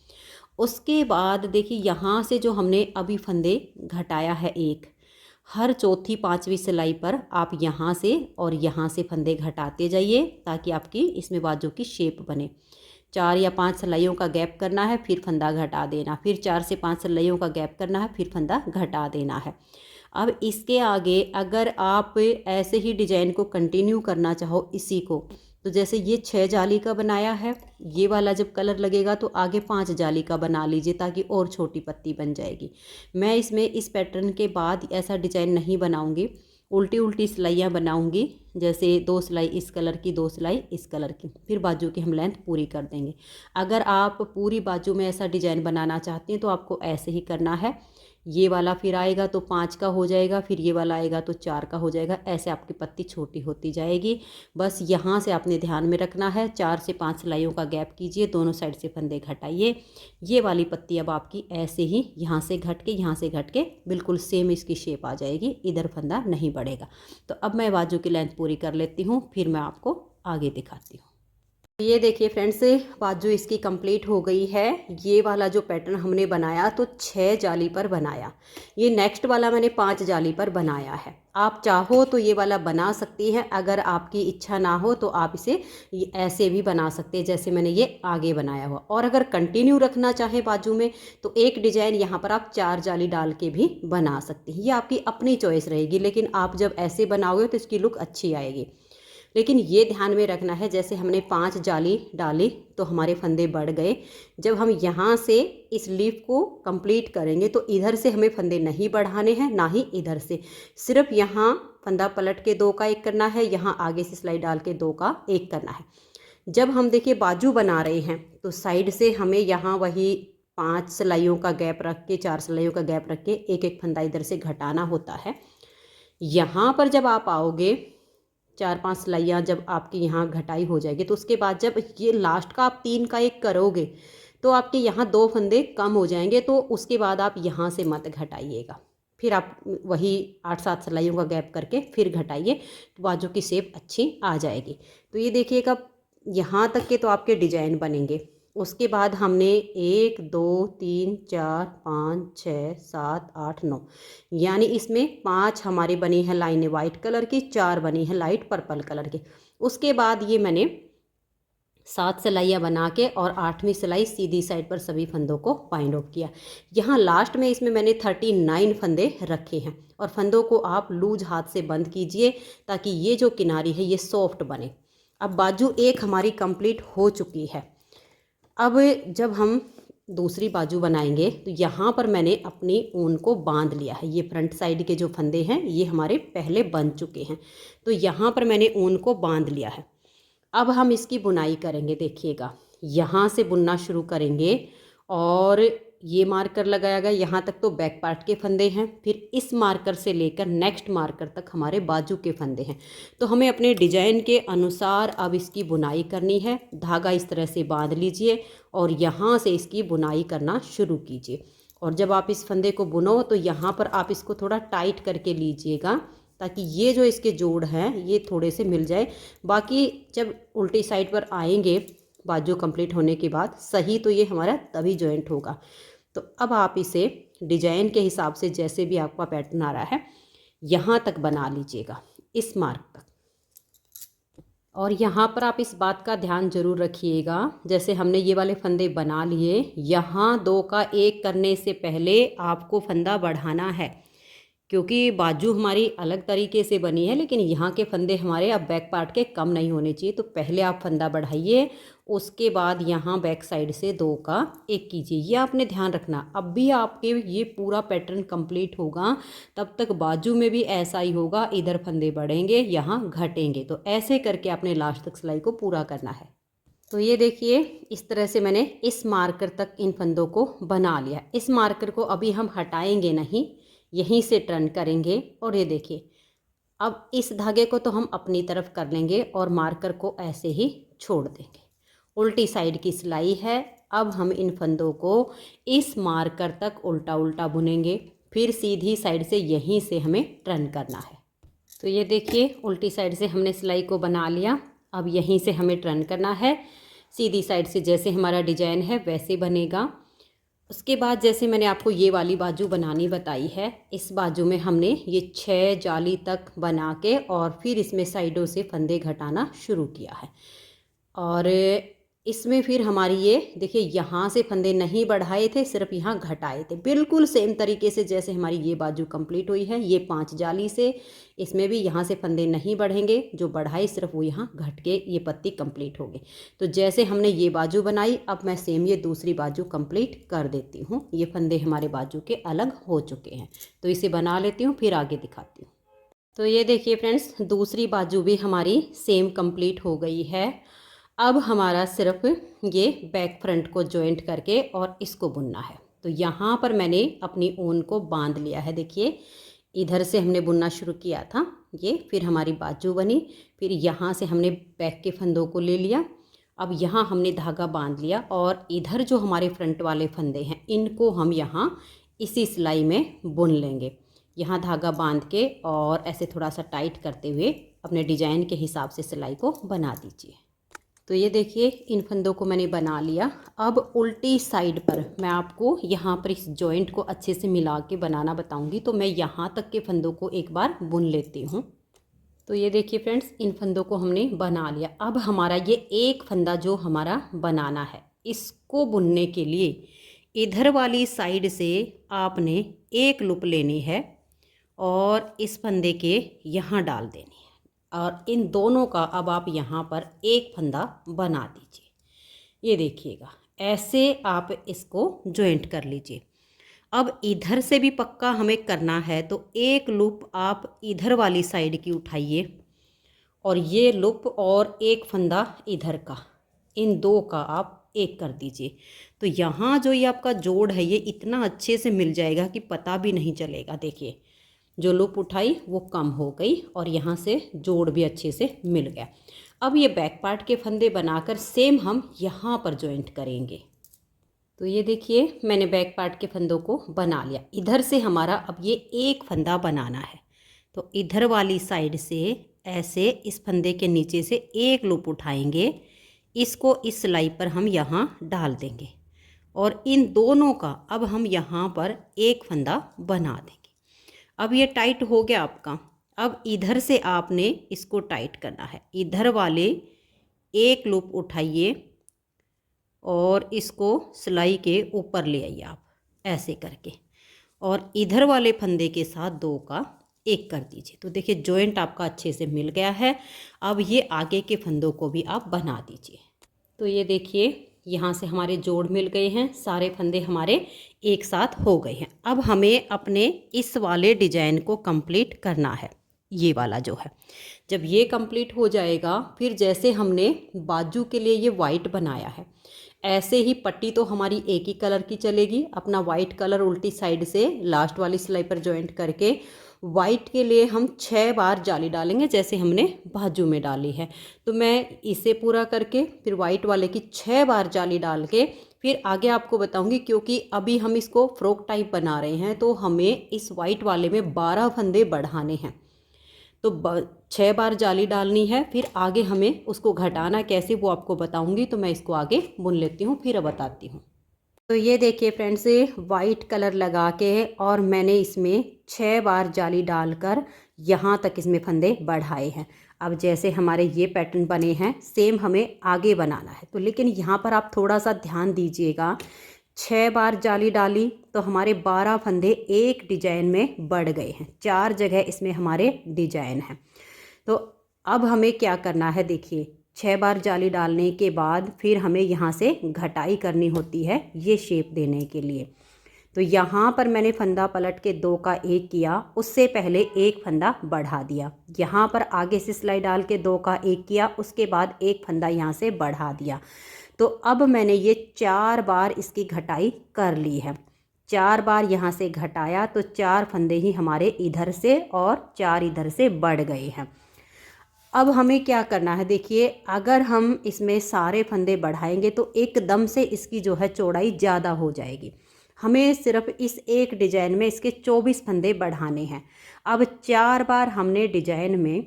उसके बाद देखिए यहाँ से जो हमने अभी फंदे घटाया है 1, हर चौथी पांचवी सिलाई पर आप यहाँ से और यहाँ से फंदे घटाते जाइए ताकि आपकी इसमें बाजू की शेप बने। 4 या 5 सिलाइयों का गैप करना है, फिर फंदा घटा देना, फिर 4 से 5 सिलाइयों का गैप करना है, फिर फंदा घटा देना है। अब इसके आगे अगर आप ऐसे ही डिजाइन को कंटिन्यू करना चाहो इसी को, तो जैसे ये 6 जाली का बनाया है, ये वाला जब कलर लगेगा तो आगे 5 जाली का बना लीजिए ताकि और छोटी पत्ती बन जाएगी। मैं इसमें इस पैटर्न के बाद ऐसा डिजाइन नहीं बनाऊंगी, उल्टी उल्टी सिलाइयाँ बनाऊंगी। जैसे 2 सिलाई इस कलर की, 2 सिलाई इस कलर की, फिर बाजू की हम लेंथ पूरी कर देंगे। अगर आप पूरी बाजू में ऐसा डिजाइन बनाना चाहते हैं तो आपको ऐसे ही करना है। ये वाला फिर आएगा तो 5 का हो जाएगा, फिर ये वाला आएगा तो 4 का हो जाएगा। ऐसे आपकी पत्ती छोटी होती जाएगी। बस यहाँ से आपने ध्यान में रखना है, 4 से 5 सिलाइयों का गैप कीजिए, दोनों साइड से फंदे घटाइए। ये वाली पत्ती अब आपकी ऐसे ही यहाँ से घट के यहाँ से घट के बिल्कुल सेम इसकी शेप आ जाएगी, इधर फंदा नहीं बढ़ेगा। तो अब मैं बाजू की लेंथ पूरी कर लेती हूँ, फिर मैं आपको आगे दिखाती हूँ। ये देखिए फ्रेंड्स, बाजू इसकी कंप्लीट हो गई है। ये वाला जो पैटर्न हमने बनाया तो 6 जाली पर बनाया, ये नेक्स्ट वाला मैंने 5 जाली पर बनाया है। आप चाहो तो ये वाला बना सकती हैं, अगर आपकी इच्छा ना हो तो आप इसे ऐसे भी बना सकते हैं जैसे मैंने ये आगे बनाया हुआ। और अगर कंटिन्यू रखना चाहें बाजू में तो एक डिजाइन यहाँ पर आप 4 जाली डाल के भी बना सकती हैं, ये आपकी अपनी चॉइस रहेगी। लेकिन आप जब ऐसे बनाओगे तो इसकी लुक अच्छी आएगी। लेकिन ये ध्यान में रखना है, जैसे हमने 5 जाली डाली तो हमारे फंदे बढ़ गए। जब हम यहाँ से इस लीफ को कंप्लीट करेंगे तो इधर से हमें फंदे नहीं बढ़ाने हैं, ना ही इधर से। सिर्फ यहाँ फंदा पलट के 2 का 1 करना है, यहाँ आगे से सिलाई डाल के 2 का 1 करना है। जब हम देखिए बाजू बना रहे हैं तो साइड से हमें यहाँ वही 5 सिलाइयों का गैप रख के, 4 सिलाइयों का गैप रख के एक एक फंदा इधर से घटाना होता है। यहाँ पर जब आप आओगे 4-5 सिलाइयाँ जब आपकी यहाँ घटाई हो जाएगी तो उसके बाद जब ये लास्ट का आप 3 का 1 करोगे तो आपके यहाँ 2 फंदे कम हो जाएंगे। तो उसके बाद आप यहाँ से मत घटाइएगा, फिर आप वही 8-7 सिलाइयों का गैप करके फिर घटाइए, तो बाजू की शेप अच्छी आ जाएगी। तो ये देखिएगा, यहाँ तक के तो आपके डिजाइन बनेंगे। उसके बाद हमने 1 2 3 4 5 6 7 8 9, यानी इसमें 5 हमारी बनी है लाइनें वाइट कलर की, 4 बनी है लाइट पर्पल कलर की। उसके बाद ये मैंने 7 सिलाइयाँ बना के और 8वीं सिलाई सीधी साइड पर सभी फंदों को बाइंड ऑफ किया। यहाँ लास्ट में इसमें मैंने 39 फंदे रखे हैं। और फंदों को आप लूज हाथ से बंद कीजिए ताकि ये जो किनारी है ये सॉफ्ट बने। अब बाजू एक हमारी कंप्लीट हो चुकी है। अब जब हम दूसरी बाजू बनाएंगे तो यहाँ पर मैंने अपनी ऊन को बांध लिया है। ये फ्रंट साइड के जो फंदे हैं ये हमारे पहले बन चुके हैं, तो यहाँ पर मैंने ऊन को बांध लिया है। अब हम इसकी बुनाई करेंगे। देखिएगा, यहाँ से बुनना शुरू करेंगे और ये मार्कर लगाया गया, यहाँ तक तो बैक पार्ट के फंदे हैं। फिर इस मार्कर से लेकर नेक्स्ट मार्कर तक हमारे बाजू के फंदे हैं। तो हमें अपने डिजाइन के अनुसार अब इसकी बुनाई करनी है। धागा इस तरह से बांध लीजिए और यहाँ से इसकी बुनाई करना शुरू कीजिए। और जब आप इस फंदे को बुनो तो यहाँ पर आप इसको थोड़ा टाइट करके लीजिएगा ताकि ये जो इसके जोड़ हैं ये थोड़े से मिल जाए। बाकी जब उल्टी साइड पर आएंगे बाजू कंप्लीट होने के बाद सही, तो ये हमारा तभी जॉइंट होगा। तो अब आप इसे डिजाइन के हिसाब से जैसे भी आपका पैटर्न आ रहा है यहाँ तक बना लीजिएगा, इस मार्क तक। और यहाँ पर आप इस बात का ध्यान जरूर रखिएगा, जैसे हमने ये वाले फंदे बना लिए, यहाँ 2 का 1 करने से पहले आपको फंदा बढ़ाना है, क्योंकि बाजू हमारी अलग तरीके से बनी है लेकिन यहाँ के फंदे हमारे अब बैक पार्ट के कम नहीं होने चाहिए। तो पहले आप फंदा बढ़ाइए, उसके बाद यहाँ बैक साइड से 2 का 1 कीजिए। ये आपने ध्यान रखना। अब भी आपके ये पूरा पैटर्न कंप्लीट होगा तब तक बाजू में भी ऐसा ही होगा, इधर फंदे बढ़ेंगे यहाँ घटेंगे। तो ऐसे करके आपने लास्ट तक सिलाई को पूरा करना है। तो ये देखिए, इस तरह से मैंने इस मार्कर तक इन फंदों को बना लिया। इस मार्कर को अभी हम हटाएंगे नहीं, यहीं से टर्न करेंगे। और ये देखिए, अब इस धागे को तो हम अपनी तरफ कर लेंगे और मार्कर को ऐसे ही छोड़ देंगे। उल्टी साइड की सिलाई है। अब हम इन फंदों को इस मार्कर तक उल्टा उल्टा बुनेंगे, फिर सीधी साइड से यहीं से हमें टर्न करना है। तो ये देखिए, उल्टी साइड से हमने सिलाई को बना लिया। अब यहीं से हमें टर्न करना है। सीधी साइड से जैसे हमारा डिजाइन है वैसे बनेगा। उसके बाद जैसे मैंने आपको ये वाली बाजू बनानी बताई है, इस बाजू में हमने ये 6 जाली तक बना के और फिर इसमें साइडों से फंदे घटाना शुरू किया है। और इसमें फिर हमारी ये देखिए यहाँ से फंदे नहीं बढ़ाए थे, सिर्फ यहाँ घटाए थे। बिल्कुल सेम तरीके से जैसे हमारी ये बाजू कंप्लीट हुई है, ये 5 जाली से, इसमें भी यहाँ से फंदे नहीं बढ़ेंगे, जो बढ़ाई सिर्फ वो यहाँ घट के ये पत्ती कंप्लीट हो गई। तो जैसे हमने ये बाजू बनाई, अब मैं सेम ये दूसरी बाजू कंप्लीट कर देती हूँ। ये फंदे हमारे बाजू के अलग हो चुके हैं, तो इसे बना लेती हूँ, फिर आगे दिखाती हूँ। तो ये देखिए फ्रेंड्स, दूसरी बाजू भी हमारी सेम कंप्लीट हो गई है। अब हमारा सिर्फ ये बैक फ्रंट को जॉइंट करके और इसको बुनना है। तो यहाँ पर मैंने अपनी ऊन को बांध लिया है। देखिए इधर से हमने बुनना शुरू किया था ये, फिर हमारी बाजू बनी, फिर यहाँ से हमने बैक के फंदों को ले लिया। अब यहाँ हमने धागा बांध लिया और इधर जो हमारे फ्रंट वाले फंदे हैं इनको हम यहाँ इसी सिलाई में बुन लेंगे। यहाँ धागा बांध के और ऐसे थोड़ा सा टाइट करते हुए अपने डिजाइन के हिसाब से सिलाई को बना दीजिए। तो ये देखिए इन फंदों को मैंने बना लिया। अब उल्टी साइड पर मैं आपको यहाँ पर इस जॉइंट को अच्छे से मिला के बनाना बताऊँगी। तो मैं यहाँ तक के फंदों को एक बार बुन लेती हूँ। तो ये देखिए फ्रेंड्स, इन फंदों को हमने बना लिया। अब हमारा ये एक फंदा जो हमारा बनाना है, इसको बुनने के लिए इधर वाली साइड से आपने एक लूप लेनी है और इस फंदे के यहाँ डाल देनी है और इन दोनों का अब आप यहाँ पर एक फंदा बना दीजिए। ये देखिएगा, ऐसे आप इसको जॉइंट कर लीजिए। अब इधर से भी पक्का हमें करना है, तो एक लूप आप इधर वाली साइड की उठाइए और ये लूप और एक फंदा इधर का, इन दो का आप एक कर दीजिए। तो यहाँ जो ये आपका जोड़ है ये इतना अच्छे से मिल जाएगा कि पता भी नहीं चलेगा। देखिए जो लूप उठाई वो कम हो गई और यहाँ से जोड़ भी अच्छे से मिल गया। अब ये बैक पार्ट के फंदे बनाकर सेम हम यहाँ पर जॉइंट करेंगे। तो ये देखिए मैंने बैक पार्ट के फंदों को बना लिया। इधर से हमारा अब ये एक फंदा बनाना है। तो इधर वाली साइड से ऐसे इस फंदे के नीचे से एक लूप उठाएंगे, इसको इस सिलाई पर हम यहाँ डाल देंगे और इन दोनों का अब हम यहाँ पर एक फंदा बना देंगे। अब ये टाइट हो गया आपका। अब इधर से आपने इसको टाइट करना है। इधर वाले एक लूप उठाइए और इसको सिलाई के ऊपर ले आइए आप ऐसे करके, और इधर वाले फंदे के साथ दो का एक कर दीजिए। तो देखिए जॉइंट आपका अच्छे से मिल गया है। अब ये आगे के फंदों को भी आप बना दीजिए। तो ये देखिए यहाँ से हमारे जोड़ मिल गए हैं, सारे फंदे हमारे एक साथ हो गए हैं। अब हमें अपने इस वाले डिजाइन को कंप्लीट करना है। ये वाला जो है, जब ये कंप्लीट हो जाएगा, फिर जैसे हमने बाजू के लिए ये वाइट बनाया है, ऐसे ही पट्टी तो हमारी एक ही कलर की चलेगी। अपना वाइट कलर उल्टी साइड से लास्ट वाली सिलाई पर जॉइंट करके वाइट के लिए हम 6 बार जाली डालेंगे जैसे हमने बाजू में डाली है। तो मैं इसे पूरा करके फिर वाइट वाले की 6 बार जाली डाल के फिर आगे आपको बताऊंगी, क्योंकि अभी हम इसको फ्रॉक टाइप बना रहे हैं तो हमें इस वाइट वाले में 12 फंदे बढ़ाने हैं। तो 6 बार जाली डालनी है, फिर आगे हमें उसको घटाना कैसे वो आपको बताऊंगी। तो मैं इसको आगे बुन लेती हूँ फिर बताती हूँ। तो ये देखिए फ्रेंड्स, वाइट कलर लगा के और मैंने इसमें 6 बार जाली डालकर यहाँ तक इसमें फंदे बढ़ाए हैं। अब जैसे हमारे ये पैटर्न बने हैं सेम हमें आगे बनाना है। तो लेकिन यहाँ पर आप थोड़ा सा ध्यान दीजिएगा, 6 बार जाली डाली तो हमारे 12 फंदे एक डिजाइन में बढ़ गए हैं। 4 जगह इसमें हमारे डिजाइन हैं। तो अब हमें क्या करना है, देखिए 6 बार जाली डालने के बाद फिर हमें यहाँ से घटाई करनी होती है ये शेप देने के लिए। तो यहाँ पर मैंने फंदा पलट के 2 का 1 किया, उससे पहले एक फंदा बढ़ा दिया। यहाँ पर आगे से सिलाई डाल के 2 का 1 किया, उसके बाद एक फंदा यहाँ से बढ़ा दिया। तो अब मैंने ये 4 बार इसकी घटाई कर ली है। 4 बार यहाँ से घटाया तो 4 फंदे ही हमारे इधर से और 4 इधर से बढ़ गए हैं। अब हमें क्या करना है, देखिए अगर हम इसमें सारे फंदे बढ़ाएंगे तो एकदम से इसकी जो है चौड़ाई ज़्यादा हो जाएगी। हमें सिर्फ इस एक डिजाइन में इसके 24 फंदे बढ़ाने हैं। अब 4 बार हमने डिजाइन में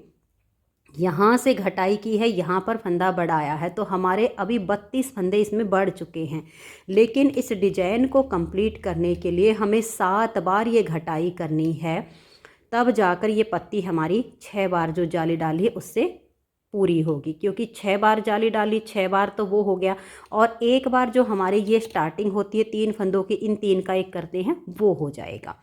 यहाँ से घटाई की है, यहाँ पर फंदा बढ़ाया है, तो हमारे अभी 32 फंदे इसमें बढ़ चुके हैं। लेकिन इस डिजाइन को कंप्लीट करने के लिए हमें 7 बार ये घटाई करनी है, तब जाकर ये पत्ती हमारी 6 बार जो जाली डाली है उससे पूरी होगी। क्योंकि 6 बार जाली डाली, 6 बार तो वो हो गया, और एक बार जो हमारे ये स्टार्टिंग होती है 3 फंदों की, इन 3 का एक करते हैं, वो हो जाएगा।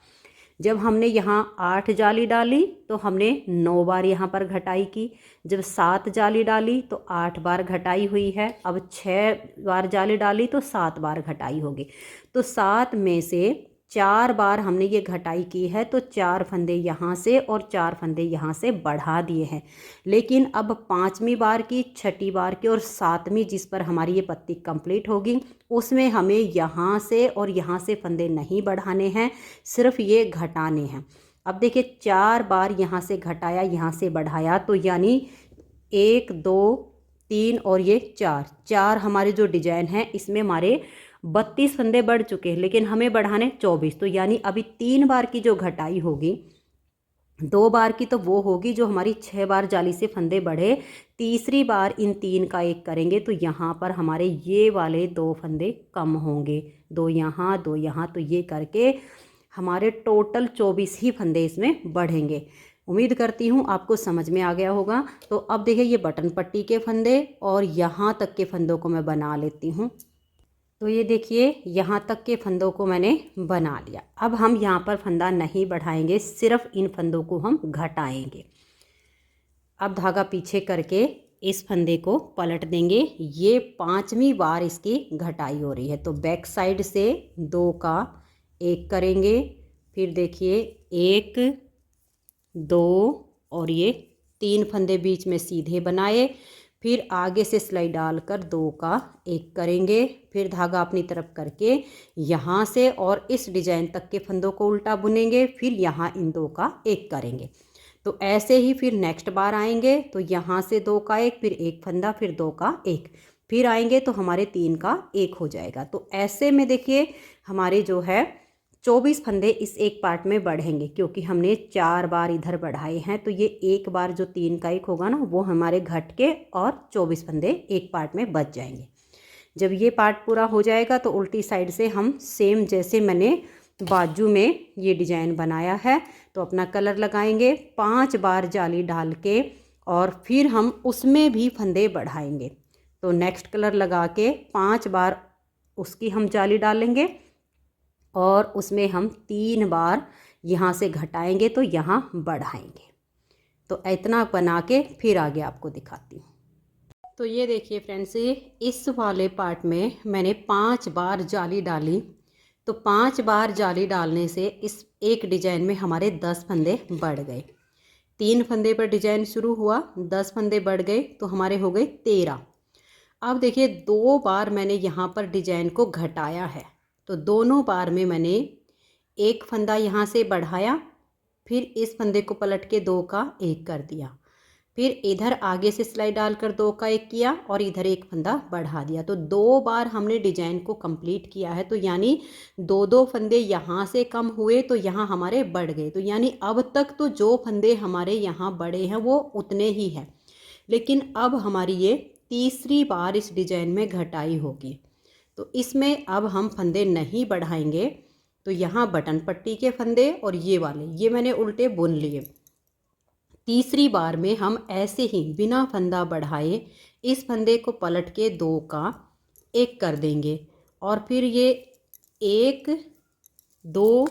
जब हमने यहाँ 8 जाली डाली तो हमने 9 बार यहाँ पर घटाई की। जब 7 जाली डाली तो 8 बार घटाई हुई है। अब 6 बार जाली डाली तो 7 बार घटाई होगी। तो 7 में से 4 बार हमने ये घटाई की है, तो 4 फंदे यहाँ से और 4 फंदे यहाँ से बढ़ा दिए हैं। लेकिन अब 5वीं बार की, 6ठी बार की और 7वीं जिस पर हमारी ये पत्ती कंप्लीट होगी, उसमें हमें यहाँ से और यहाँ से फंदे नहीं बढ़ाने हैं, सिर्फ ये घटाने हैं। अब देखिए 4 बार यहाँ से घटाया, यहाँ से बढ़ाया, तो यानी 1 2 3 और ये 4 हमारे जो डिजाइन है इसमें हमारे 32 फंदे बढ़ चुके हैं, लेकिन हमें बढ़ाने 24। तो यानी अभी 3 बार की जो घटाई होगी, 2 बार की तो वो होगी जो हमारी 6 बार जाली से फंदे बढ़े, तीसरी बार इन 3 का एक करेंगे तो यहाँ पर हमारे ये वाले 2 फंदे कम होंगे, 2 यहाँ 2 यहाँ, तो ये करके हमारे टोटल 24 ही फंदे इसमें बढ़ेंगे। उम्मीद करती हूँ आपको समझ में आ गया होगा। तो अब देखिए ये बटन पट्टी के फंदे और यहाँ तक के फंदों को मैं बना लेती हूँ। तो ये देखिए यहाँ तक के फंदों को मैंने बना लिया। अब हम यहाँ पर फंदा नहीं बढ़ाएंगे, सिर्फ इन फंदों को हम घटाएंगे। अब धागा पीछे करके इस फंदे को पलट देंगे। ये 5वीं बार इसकी घटाई हो रही है, तो बैक साइड से 2 का 1 करेंगे। फिर देखिए 1 2 और ये 3 फंदे बीच में सीधे बनाए, फिर आगे से सिलाई डालकर 2 का 1 करेंगे। फिर धागा अपनी तरफ करके यहाँ से और इस डिजाइन तक के फंदों को उल्टा बुनेंगे, फिर यहाँ इन 2 का 1 करेंगे। तो ऐसे ही फिर नेक्स्ट बार आएंगे तो यहाँ से 2 का 1, फिर 1 फंदा, फिर 2 का 1, फिर आएंगे तो हमारे 3 का 1 हो जाएगा। तो ऐसे में देखिए हमारे जो है 24 फंदे इस एक पार्ट में बढ़ेंगे, क्योंकि हमने 4 बार इधर बढ़ाए हैं। तो ये एक बार जो 3 का 1 होगा ना, वो हमारे घट के और 24 फंदे एक पार्ट में बच जाएंगे। जब ये पार्ट पूरा हो जाएगा तो उल्टी साइड से हम सेम जैसे मैंने बाजू में ये डिजाइन बनाया है तो अपना कलर लगाएंगे, 5 बार जाली डाल के, और फिर हम उसमें भी फंदे बढ़ाएंगे। तो नेक्स्ट कलर लगा के 5 बार उसकी हम जाली डालेंगे और उसमें हम 3 बार यहाँ से घटाएंगे तो यहाँ बढ़ाएंगे। तो इतना बना के फिर आगे आपको दिखाती हूँ। तो ये देखिए फ्रेंड्स, इस वाले पार्ट में मैंने 5 बार जाली डाली। तो 5 बार जाली डालने से इस एक डिजाइन में हमारे 10 फंदे बढ़ गए। 3 फंदे पर डिजाइन शुरू हुआ, 10 फंदे बढ़ गए तो हमारे हो गए 13। अब देखिए 2 बार मैंने यहाँ पर डिजाइन को घटाया है, तो दोनों बार में मैंने 1 फंदा यहाँ से बढ़ाया, फिर इस फंदे को पलट के 2 का 1 कर दिया, फिर इधर आगे से सिलाई डालकर 2 का 1 किया और इधर 1 फंदा बढ़ा दिया। तो 2 बार हमने डिजाइन को कंप्लीट किया है। तो यानी 2 फंदे यहाँ से कम हुए तो यहाँ हमारे बढ़ गए। तो यानी अब तक तो जो फंदे हमारे यहाँ बढ़े हैं वो उतने ही हैं, लेकिन अब हमारी ये तीसरी बार इस डिजाइन में घटाई होगी। तो इसमें अब हम फंदे नहीं बढ़ाएंगे। तो यहाँ बटन पट्टी के फंदे और ये वाले ये मैंने उल्टे बुन लिए। तीसरी बार में हम ऐसे ही बिना फंदा बढ़ाए इस फंदे को पलट के 2 का 1 कर देंगे, और फिर ये 1 2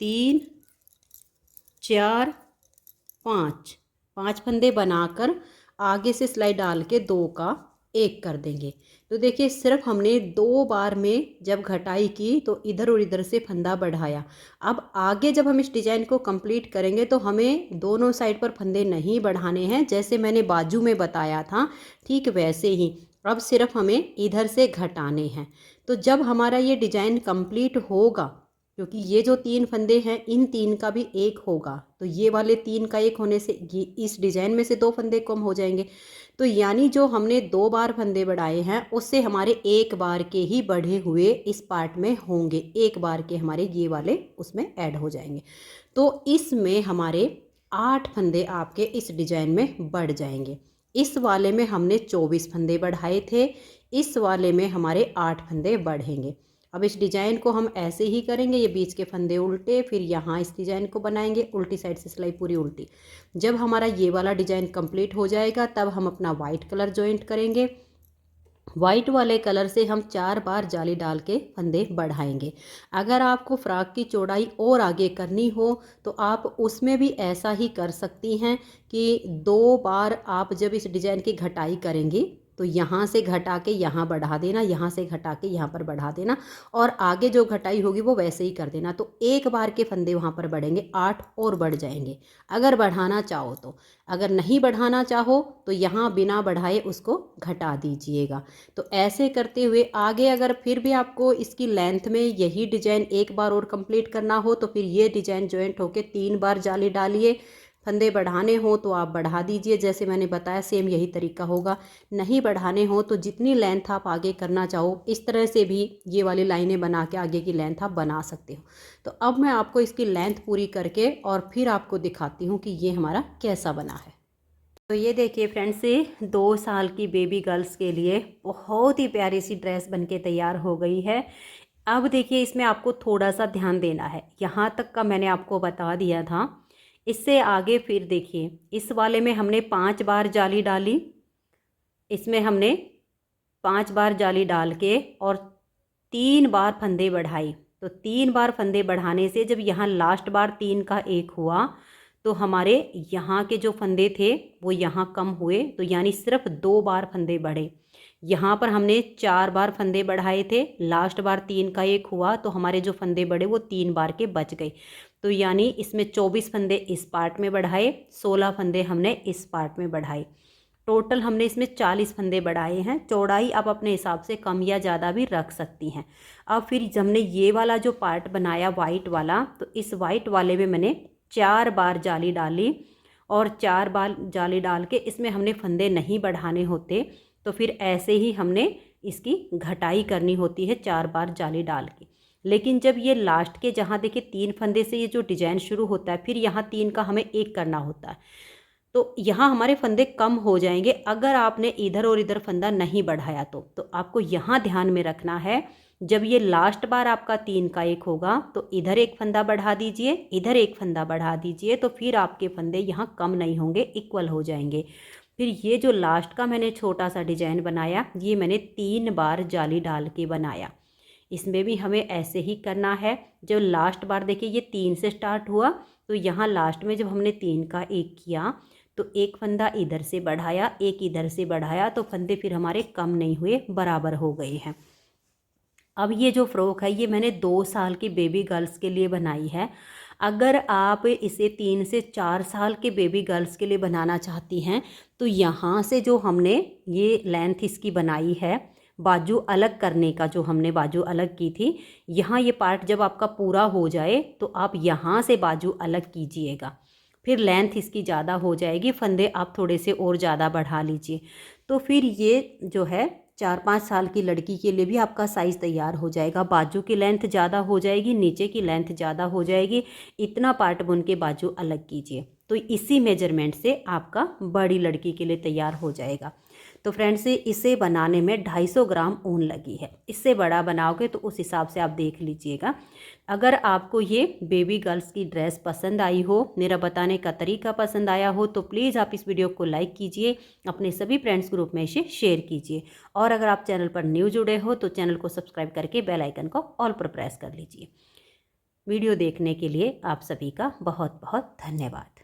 3 4 5 फंदे बनाकर आगे से सिलाई डाल के 2 का 1 कर देंगे। तो देखिए सिर्फ हमने 2 बार में जब घटाई की तो इधर और इधर से फंदा बढ़ाया। अब आगे जब हम इस डिजाइन को कंप्लीट करेंगे तो हमें दोनों साइड पर फंदे नहीं बढ़ाने हैं, जैसे मैंने बाजू में बताया था ठीक वैसे ही अब सिर्फ हमें इधर से घटाने हैं। तो जब हमारा ये डिजाइन कंप्लीट होगा, क्योंकि ये जो 3 फंदे हैं इन 3 का भी 1 होगा, तो ये वाले 3 का 1 होने से ये इस डिजाइन में से 2 फंदे कम हो जाएंगे। तो यानी जो हमने 2 बार फंदे बढ़ाए हैं उससे हमारे 1 बार के ही बढ़े हुए इस पार्ट में होंगे, 1 बार के हमारे ये वाले उसमें ऐड हो जाएंगे। तो इसमें हमारे 8 फंदे आपके इस डिजाइन में बढ़ जाएंगे। इस वाले में हमने 24 फंदे बढ़ाए थे, इस वाले में हमारे 8 फंदे बढ़ेंगे। अब इस डिजाइन को हम ऐसे ही करेंगे, ये बीच के फंदे उल्टे, फिर यहाँ इस डिजाइन को बनाएंगे, उल्टी साइड से सिलाई पूरी उल्टी। जब हमारा ये वाला डिजाइन कंप्लीट हो जाएगा तब हम अपना वाइट कलर जॉइंट करेंगे। वाइट वाले कलर से हम 4 बार जाली डाल के फंदे बढ़ाएंगे। अगर आपको फ्रॉक की चौड़ाई और आगे करनी हो तो आप उसमें भी ऐसा ही कर सकती हैं कि 2 बार आप जब इस डिज़ाइन की घटाई करेंगी तो यहाँ से घटा के यहाँ बढ़ा देना, यहाँ से घटा के यहाँ पर बढ़ा देना, और आगे जो घटाई होगी वो वैसे ही कर देना। तो एक बार के फंदे वहाँ पर बढ़ेंगे, 8 और बढ़ जाएंगे अगर बढ़ाना चाहो तो। अगर नहीं बढ़ाना चाहो तो यहाँ बिना बढ़ाए उसको घटा दीजिएगा। तो ऐसे करते हुए आगे अगर फिर भी आपको इसकी लेंथ में यही डिजाइन एक बार और कंप्लीट करना हो तो फिर ये डिजाइन जॉइंट होके 3 बार जाली डालिए। फंदे बढ़ाने हो तो आप बढ़ा दीजिए, जैसे मैंने बताया सेम यही तरीका होगा। नहीं बढ़ाने हो तो जितनी लेंथ आप आगे करना चाहो इस तरह से भी ये वाली लाइनें बना के आगे की लेंथ आप बना सकते हो। तो अब मैं आपको इसकी लेंथ पूरी करके और फिर आपको दिखाती हूँ कि ये हमारा कैसा बना है। तो ये देखिए फ्रेंड्स, ये 2 साल की बेबी गर्ल्स के लिए बहुत ही प्यारी सी ड्रेस बनके तैयार हो गई है। अब देखिए इसमें आपको थोड़ा सा ध्यान देना है, यहाँ तक का मैंने आपको बता दिया था। इससे आगे फिर देखिए इस वाले में हमने 5 बार जाली डाली, इसमें हमने 5 बार जाली डाल के और 3 बार फंदे बढ़ाई। तो 3 बार फंदे बढ़ाने से जब यहाँ लास्ट बार 3 का 1 हुआ तो हमारे यहाँ के जो फंदे थे वो यहाँ कम हुए, तो यानी सिर्फ 2 बार फंदे बढ़े। यहाँ पर हमने 4 बार फंदे बढ़ाए थे, लास्ट बार 3 का 1 हुआ तो हमारे जो फंदे बढ़े वो 3 बार के बच गए। तो यानी इसमें 24 फंदे इस पार्ट में बढ़ाए, 16 फंदे हमने इस पार्ट में बढ़ाए। टोटल हमने इसमें 40 फंदे बढ़ाए हैं। चौड़ाई आप अपने हिसाब से कम या ज़्यादा भी रख सकती हैं। अब फिर हमने ये वाला जो पार्ट बनाया वाइट वाला, तो इस वाइट वाले में मैंने 4 बार जाली डाली और 4 बार जाली डाल के इसमें हमने फंदे नहीं बढ़ाने होते, तो फिर ऐसे ही हमने इसकी घटाई करनी होती है 4 बार जाली डाल के। लेकिन जब ये लास्ट के जहाँ देखिए 3 फंदे से ये जो डिजाइन शुरू होता है, फिर यहाँ 3 का हमें 1 करना होता है, तो यहाँ हमारे फंदे कम हो जाएंगे अगर आपने इधर और इधर फंदा नहीं बढ़ाया तो आपको यहाँ ध्यान में रखना है, जब ये लास्ट बार आपका 3 का 1 होगा तो इधर 1 फंदा बढ़ा दीजिए, इधर 1 फंदा बढ़ा दीजिए, तो फिर आपके फंदे यहाँ कम नहीं होंगे, इक्वल हो जाएंगे। फिर ये जो लास्ट का मैंने छोटा सा डिजाइन बनाया, ये मैंने 3 बार जाली डाल के बनाया। इसमें भी हमें ऐसे ही करना है। जो लास्ट बार देखिए ये 3 से स्टार्ट हुआ, तो यहाँ लास्ट में जब हमने 3 का 1 किया तो 1 फंदा इधर से बढ़ाया, 1 इधर से बढ़ाया, तो फंदे फिर हमारे कम नहीं हुए, बराबर हो गए हैं। अब ये जो फ्रॉक है ये मैंने 2 साल की बेबी गर्ल्स के लिए बनाई है। अगर आप इसे 3 से 4 साल के बेबी गर्ल्स के लिए बनाना चाहती हैं तो यहाँ से जो हमने ये लेंथ इसकी बनाई है, बाजू अलग करने का जो हमने बाजू अलग की थी, यहाँ ये पार्ट जब आपका पूरा हो जाए तो आप यहाँ से बाजू अलग कीजिएगा, फिर लेंथ इसकी ज़्यादा हो जाएगी, फंदे आप थोड़े से और ज़्यादा बढ़ा लीजिए। तो फिर ये जो है 4-5 साल की लड़की के लिए भी आपका साइज़ तैयार हो जाएगा। बाजू की लेंथ ज़्यादा हो जाएगी, नीचे की लेंथ ज़्यादा हो जाएगी, इतना पार्ट बुन के बाजू अलग कीजिए, तो इसी मेजरमेंट से आपका बड़ी लड़की के लिए तैयार हो जाएगा। तो फ्रेंड्स इसे बनाने में 250 ग्राम ऊन लगी है, इससे बड़ा बनाओगे तो उस हिसाब से आप देख लीजिएगा। अगर आपको ये बेबी गर्ल्स की ड्रेस पसंद आई हो, मेरा बताने का तरीका पसंद आया हो, तो प्लीज़ आप इस वीडियो को लाइक कीजिए, अपने सभी फ्रेंड्स ग्रुप में इसे शेयर कीजिए, और अगर आप चैनल पर न्यू जुड़े हो तो चैनल को सब्सक्राइब करके बेल आइकन को ऑल पर प्रेस कर लीजिए। वीडियो देखने के लिए आप सभी का बहुत बहुत धन्यवाद।